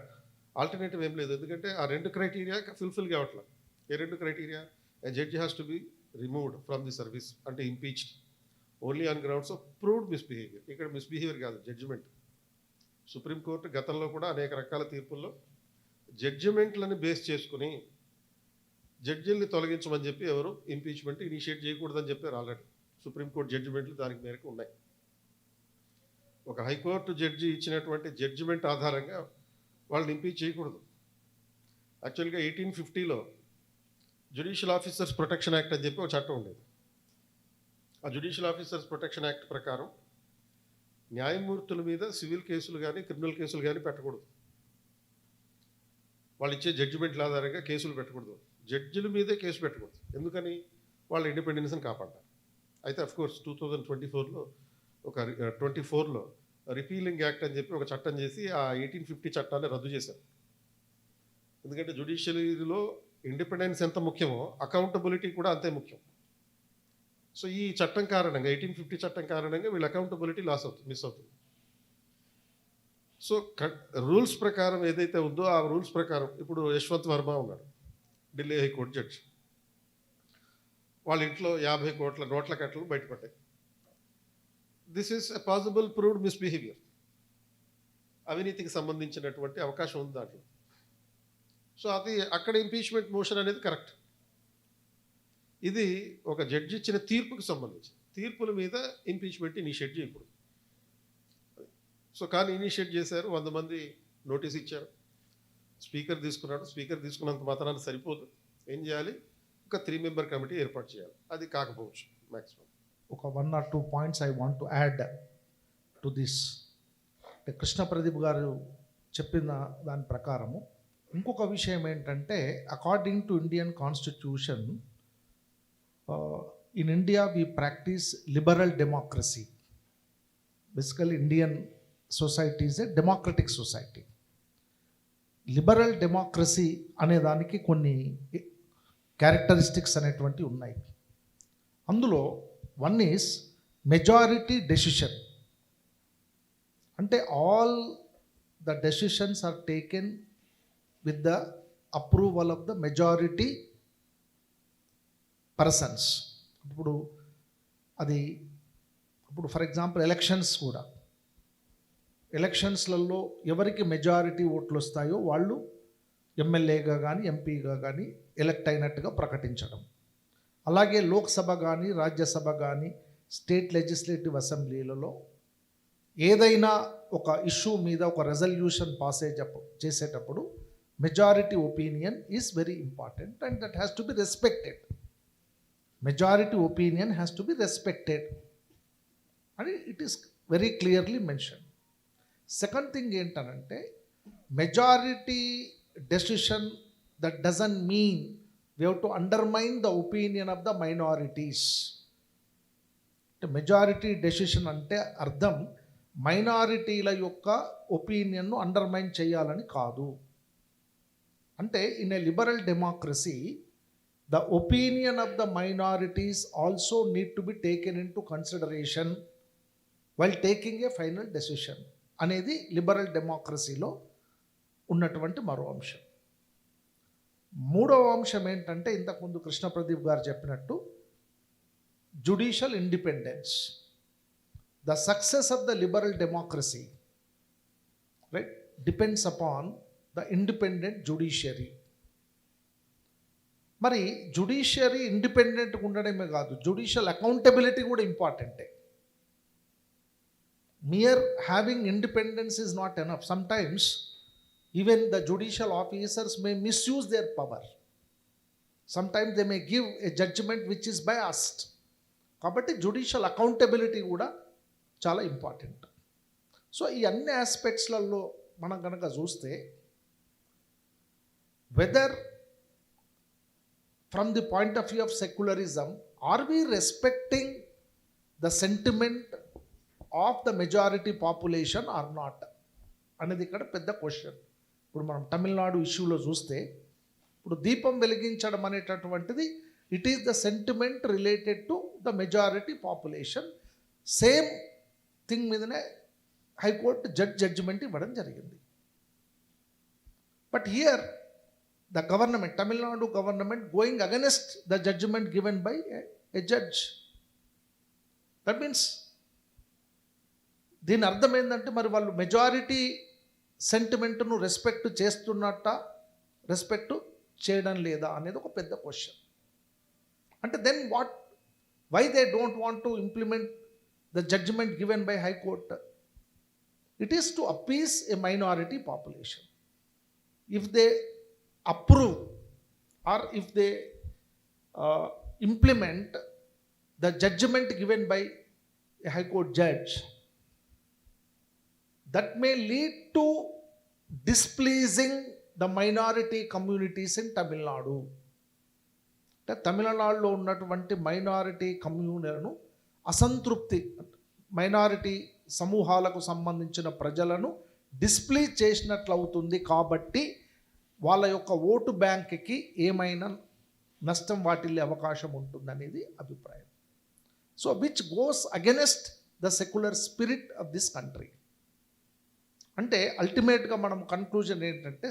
ఆల్టర్నేటివ్ ఏం లేదు. ఎందుకంటే ఆ రెండు క్రైటీరియా ఫుల్ఫిల్ కావట్లేదు. ఏ రెండు criteria? A judge has to be removed from the service, అంటే impeached only on grounds of proved misbehaviour. ఇక్కడ మిస్బిహేవియర్ కాదు, జడ్జిమెంట్. సుప్రీంకోర్టు గతంలో కూడా అనేక రకాల తీర్పుల్లో జడ్జిమెంట్లను బేస్ చేసుకుని జడ్జిల్ని తొలగించమని చెప్పి ఎవరు ఇంపీచ్మెంట్ ఇనిషియేట్ చేయకూడదని చెప్పారు. ఆల్రెడీ సుప్రీంకోర్టు జడ్జిమెంట్లు దానికి మేరకు ఉన్నాయి. ఒక హైకోర్టు జడ్జి ఇచ్చినటువంటి జడ్జిమెంట్ ఆధారంగా వాళ్ళని ఇంపీచ్ చేయకూడదు. యాక్చువల్గా 1850లో జ్యుడిషియల్ ఆఫీసర్స్ ప్రొటెక్షన్ యాక్ట్ అని చెప్పి ఒక చట్టం ఉండేది. ఆ జ్యుడిషియల్ ఆఫీసర్స్ ప్రొటెక్షన్ యాక్ట్ ప్రకారం న్యాయమూర్తుల మీద సివిల్ కేసులు కానీ క్రిమినల్ కేసులు కానీ పెట్టకూడదు. వాళ్ళు ఇచ్చే జడ్జిమెంట్ల ఆధారంగా కేసులు పెట్టకూడదు. జడ్జిల మీదే కేసు పెట్టకూడదు. ఎందుకని? వాళ్ళ ఇండిపెండెన్స్ని కాపాడారు. అయితే అఫ్కోర్స్ 2024లో 24లో రిపీలింగ్ యాక్ట్ అని చెప్పి ఒక చట్టం చేసి ఆ 1850 చట్టాన్ని రద్దు చేశారు. ఎందుకంటే జ్యుడిషియరీలో ఇండిపెండెన్స్ ఎంత ముఖ్యమో అకౌంటబిలిటీ కూడా అంతే ముఖ్యం. సో ఈ చట్టం కారణంగా 1850 చట్టం కారణంగా వీళ్ళ అకౌంటబిలిటీ మిస్ అవుతుంది. సో రూల్స్ ప్రకారం ఏదైతే ఉందో ఆ రూల్స్ ప్రకారం ఇప్పుడు యశ్వంత్ వర్మ ఉన్నాడు, ఢిల్లీ హైకోర్టు జడ్జి. వాళ్ళ ఇంట్లో 50 కోట్ల నోట్ల కట్టలు బయటపడ్డాయి. This is a possible proved misbehaviour. అవినీతికి సంబంధించినటువంటి అవకాశం ఉంది దాంట్లో. సో అది అక్కడ ఇంపీచ్మెంట్ మోషన్ అనేది కరెక్ట్. ఇది ఒక జడ్జి ఇచ్చిన తీర్పుకు సంబంధించి తీర్పుల మీద ఇంపీచ్మెంట్ ఇనిషియేట్ చేయకూడదు. సో కానీ ఇనిషియేట్ చేశారు. 100 మంది నోటీస్ ఇచ్చారు. స్పీకర్ తీసుకున్నాడు. స్పీకర్ తీసుకున్నంత మాత్రాన్ని సరిపోదు. ఏం చేయాలి? ఒక 3 మెంబర్ కమిటీ ఏర్పాటు చేయాలి. అది కాకపోవచ్చు మ్యాక్సిమం. ఒక 1 or 2 points I want to add to this. Krishna Pradeep గారు చెప్పిన దాని ప్రకారము ఇంకొక విషయం ఏంటంటే, according to Indian constitution, in India we practise liberal democracy. Basically Indian society is a democratic society. Liberal democracy అనే దానికి కొన్ని క్యారెక్టరిస్టిక్స్ అనేటువంటివి ఉన్నాయి. అందులో వన్ ఈజ్ మెజారిటీ డెసిషన్. అంటే all the decisions are taken with the approval of the majority persons. ఇప్పుడు ఫర్ ఎగ్జాంపుల్ ఎలక్షన్స్లలో ఎవరికి మెజారిటీ ఓట్లు వస్తాయో వాళ్ళు ఎమ్మెల్యేగా కానీ ఎంపీగా కానీ ఎలక్ట్ అయినట్టుగా ప్రకటించడం. అలాగే లోక్సభ కానీ రాజ్యసభ కానీ స్టేట్ లెజిస్లేటివ్ అసెంబ్లీలలో ఏదైనా ఒక ఇష్యూ మీద ఒక రెజల్యూషన్ చేసేటప్పుడు majority opinion is very important and that has to be respected. Majority opinion has to be respected అని it is very clearly mention. Second thing ఏంటనంటే, majority decision that doesn't mean we have to undermine the opinion of the minorities. అంటే మెజారిటీ డెసిషన్ అంటే అర్థం మైనారిటీల యొక్క ఒపీనియన్ను అండర్మైన్ చేయాలని కాదు. అంటే in a liberal democracy the opinion of the minorities also need to be taken into consideration while taking a final decision అనేది లిబరల్ డెమోక్రసీలో ఉన్నటువంటి మరో అంశం. మూడవ అంశం ఏంటంటే, ఇంతకుముందు కృష్ణ ప్రదీప్ గారు చెప్పినట్టు judicial independence. The success of the liberal democracy right depends upon the independent judiciary. మరి జుడిషియరీ ఇండిపెండెంట్గా ఉండడమే కాదు, జుడిషియల్ అకౌంటబిలిటీ కూడా ఇంపార్టెంటే. mere having independence is not enough. Sometimes even the judicial officers may misuse their power. Sometimes they may give a judgment which is biased. కాబట్టి జుడిషియల్ అకౌంటబిలిటీ కూడా చాలా ఇంపార్టెంట్. సో ఈ అన్ని ఆస్పెక్ట్స్లలో మనం కనుక చూస్తే, weather from the point of view of secularism, are we respecting the sentiment of the majority population or not అనేది ఇక్కడ పెద్ద క్వశ్చన్. ఇప్పుడు మనం తమిళనాడు ఇష్యూలో చూస్తే, ఇప్పుడు దీపం వెలిగించడం అనేటటువంటిది it is the sentiment related to the majority population. Same thing మీదనే హైకోర్టు జడ్జిమెంట్ ఇవ్వడం జరిగింది. But here the government, Tamil Nadu government, going against the judgment given by a judge. That means దీని అర్థం ఏంటంటే, మరి వాళ్ళు మెజారిటీ సెంటిమెంట్ను రెస్పెక్ట్ చేస్తున్నట్ట, రెస్పెక్ట్ చేయడం లేదా అనేది ఒక పెద్ద క్వశ్చన్. అంటే then why they don't want to implement the judgement given by high court? It is to appease a minority population. If they approve or if they implement the judgment given by a high court judge, that may lead to displeasing the minority communities in Tamil Nadu. అంటే తమిళనాడులో ఉన్నటువంటి మైనారిటీ కమ్యూనిటీలను అసంతృప్తి, మైనారిటీ సమూహాలకు సంబంధించిన ప్రజలను డిస్ప్లేస్ చేసినట్లు అవుతుంది. కాబట్టి వాళ్ళ యొక్క ఓటు బ్యాంక్కి ఏమైనా నష్టం వాటిల్లే అవకాశం ఉంటుందనేది అభిప్రాయం. So which goes against the secular spirit of this country. అంటే అల్టిమేట్గా మనం కన్క్లూజన్ ఏంటంటే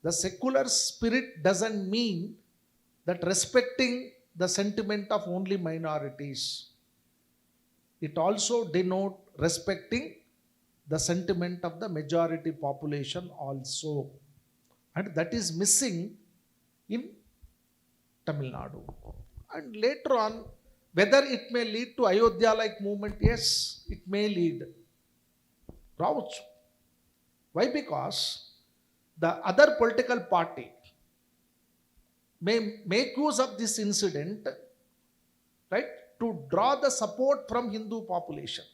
the secular spirit doesn't mean that respecting the sentiment of only minorities. It also denote respecting the sentiment of the majority population also. And that is missing in Tamil Nadu. And later on, whether it may lead to Ayodhya-like movement, yes, it may lead. Rauch. Why? Because the other political party may make use of this incident, right, to draw the support from Hindu population.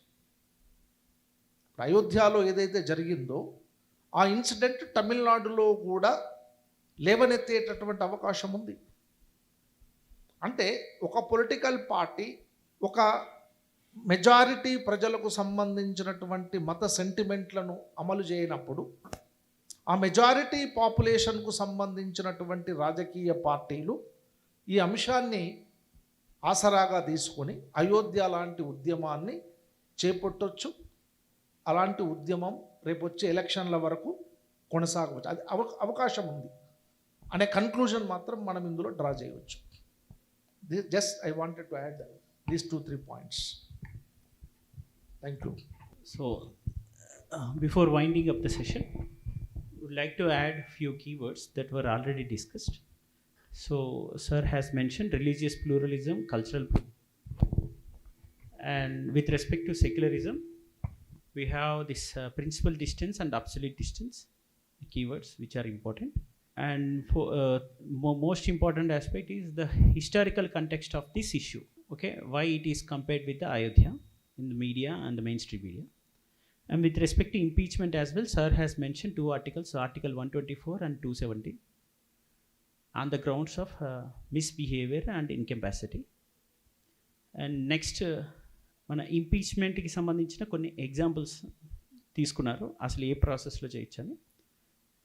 అయోధ్యలో ఏదైతే జరిగిందో ఆ ఇన్సిడెంట్ తమిళనాడులో కూడా లేవనెత్తేటటువంటి అవకాశం ఉంది. అంటే ఒక పొలిటికల్ పార్టీ ఒక మెజారిటీ ప్రజలకు సంబంధించినటువంటి మత సెంటిమెంట్లను అమలు చేయనప్పుడు ఆ మెజారిటీ పాపులేషన్కు సంబంధించినటువంటి రాజకీయ పార్టీలు ఈ అంశాన్ని ఆసరాగా తీసుకొని అయోధ్య లాంటి ఉద్యమాన్ని చేపట్టొచ్చు. అలాంటి ఉద్యమం రేపు వచ్చే ఎలక్షన్ల వరకు కొనసాగవచ్చు. అది అవకాశం ఉంది అనే కన్క్లూజన్ మాత్రం మనం ఇందులో డ్రా చేయవచ్చు. Just I wanted to add these 2-3 points. Thank you. So, before winding up the session, would like to add few keywords that were already discussed. So sir has mentioned religious pluralism, cultural and with respect to secularism we have this principal distance and absolute distance keywords which are important. And for most important aspect is the historical context of this issue. Okay, why it is compared with the Ayodhya in the media and the mainstream media. And with respect to impeachment as well, sir has mentioned 2 articles, Article 124 and 270, on the grounds of misbehavior and incapacity. And next, మన ఇంపీచ్మెంట్కి సంబంధించిన కొన్ని ఎగ్జాంపుల్స్ తీసుకున్నారు. అసలు ఏ ప్రాసెస్లో చేయొచ్చని,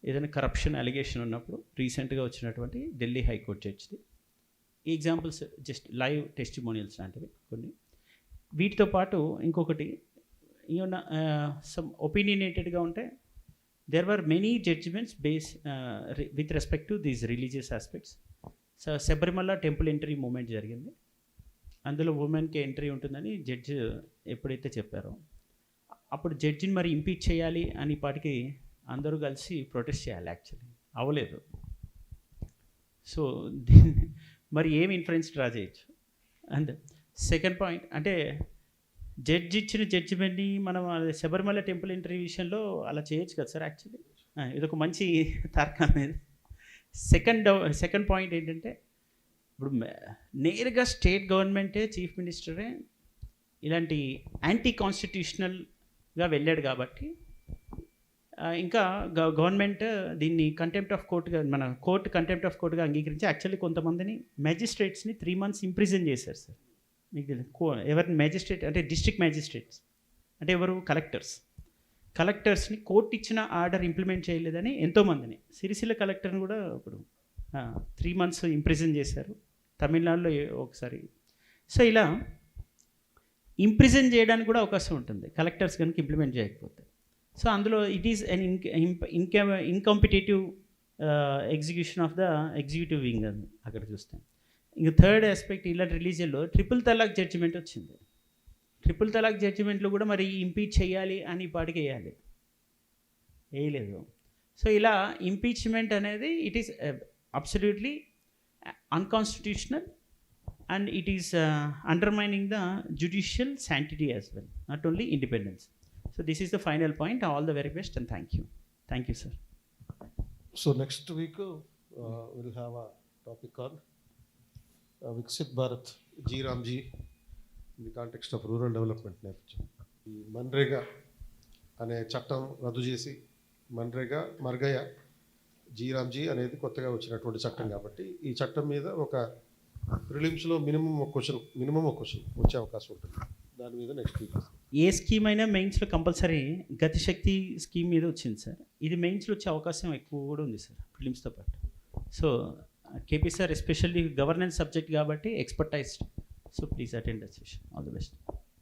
ఏదైనా కరప్షన్ అలిగేషన్ ఉన్నప్పుడు రీసెంట్గా వచ్చినటువంటి ఢిల్లీ హైకోర్టు జడ్జిది ఈ ఎగ్జాంపుల్స్ జస్ట్ లైవ్ టెస్టిమోనియల్స్ లాంటివి కొన్ని. వీటితో పాటు ఇంకొకటి ఏమన్నా సమ్ ఒపీనియనేటెడ్గా ఉంటే there were many judgments based with respect to these religious aspects. So Sabarimala temple entry movement జరిగింది. అందులో ఉమెన్కి ఎంట్రీ ఉంటుందని జడ్జి ఎప్పుడైతే చెప్పారో అప్పుడు జడ్జిని మరి ఇంపీచ్ చేయాలి అని పాటికి అందరూ కలిసి ప్రొటెస్ట్ చేయాలి. యాక్చువల్లీ అవ్వలేదు. సో మరి ఏం ఇన్ఫ్లుయెన్స్ డ్రా చేయొచ్చు. అండ్ సెకండ్ పాయింట్ అంటే జడ్జి ఇచ్చిన జడ్జిమెంట్ని మనం శబరిమల టెంపుల్ ఎంట్రీ విషయంలో అలా చేయొచ్చు కదా సార్. యాక్చువల్లీ ఇదొక మంచి తర్కం అనేది. సెకండ్ పాయింట్ ఏంటంటే ఇప్పుడు నేరుగా స్టేట్ గవర్నమెంటే చీఫ్ మినిస్టరే ఇలాంటి యాంటీ కాన్స్టిట్యూషనల్గా వెళ్ళాడు కాబట్టి ఇంకా గవర్నమెంట్ దీన్ని కంటెంప్ట్ ఆఫ్ కోర్టుగా మన కోర్టు కంటెంప్ట్ ఆఫ్ కోర్టుగా అంగీకరించి యాక్చువల్లీ కొంతమందిని మ్యాజిస్ట్రేట్స్ని 3 months ఇంప్రిజన్ చేశారు సార్. మీకు ఎవరిని మ్యాజిస్ట్రేట్ అంటే డిస్ట్రిక్ట్ మ్యాజిస్ట్రేట్స్ అంటే ఎవరు కలెక్టర్స్ని కోర్టు ఇచ్చిన ఆర్డర్ ఇంప్లిమెంట్ చేయలేదని ఎంతోమందిని, సిరిసిల్ల కలెక్టర్ని కూడా ఇప్పుడు 3 months ఇంప్రిజన్ చేశారు. తమిళనాడులో ఒకసారి. సో ఇలా ఇంప్రిజన్ చేయడానికి కూడా అవకాశం ఉంటుంది కలెక్టర్స్ కనుక ఇంప్లిమెంట్ చేయకపోతే. సో అందులో it is an incompetitive execution of the executive wing అని అక్కడ చూస్తే. ఇంక థర్డ్ ఆస్పెక్ట్ ఇలాంటి రిలీజియన్లో ట్రిపుల్ తలాక్ జడ్జిమెంట్ వచ్చింది. ట్రిపుల్ తలాక్ జడ్జిమెంట్లో కూడా మరి ఇంపీచ్ చేయాలి అని పాటికి వేయలేదు. సో ఇలా ఇంపీచ్మెంట్ అనేది it is absolutely unconstitutional and it is undermining the judicial sanctity as well, not only independence. So this is the final point. All the very best and thank you sir. So next week we'll have a topic on Viksit Bharat, G. Ramji, in the context of rural development నేపథ్యం. ఈ మన్రేగా అనే చట్టం రద్దు చేసి మన్రేగా మర్గయ జీరామ్జీ అనేది కొత్తగా వచ్చినటువంటి చట్టం కాబట్టి ఈ చట్టం మీద ఒక ప్రిలిమ్స్లో మినిమం ఒక క్వశ్చన్ వచ్చే అవకాశం ఉంటుంది. దాని మీద నెక్స్ట్ వీక్ ఏ స్కీమ్ అయినా మెయిన్స్లో కంపల్సరీ గతిశక్తి స్కీమ్ మీద వచ్చింది సార్. ఇది మెయిన్స్లో వచ్చే అవకాశం ఎక్కువ కూడా ఉంది సార్ ఫిలిమ్స్తో పాటు. So KP sir especially governance subject కాబట్టి expertised. So please attend the session. All the best.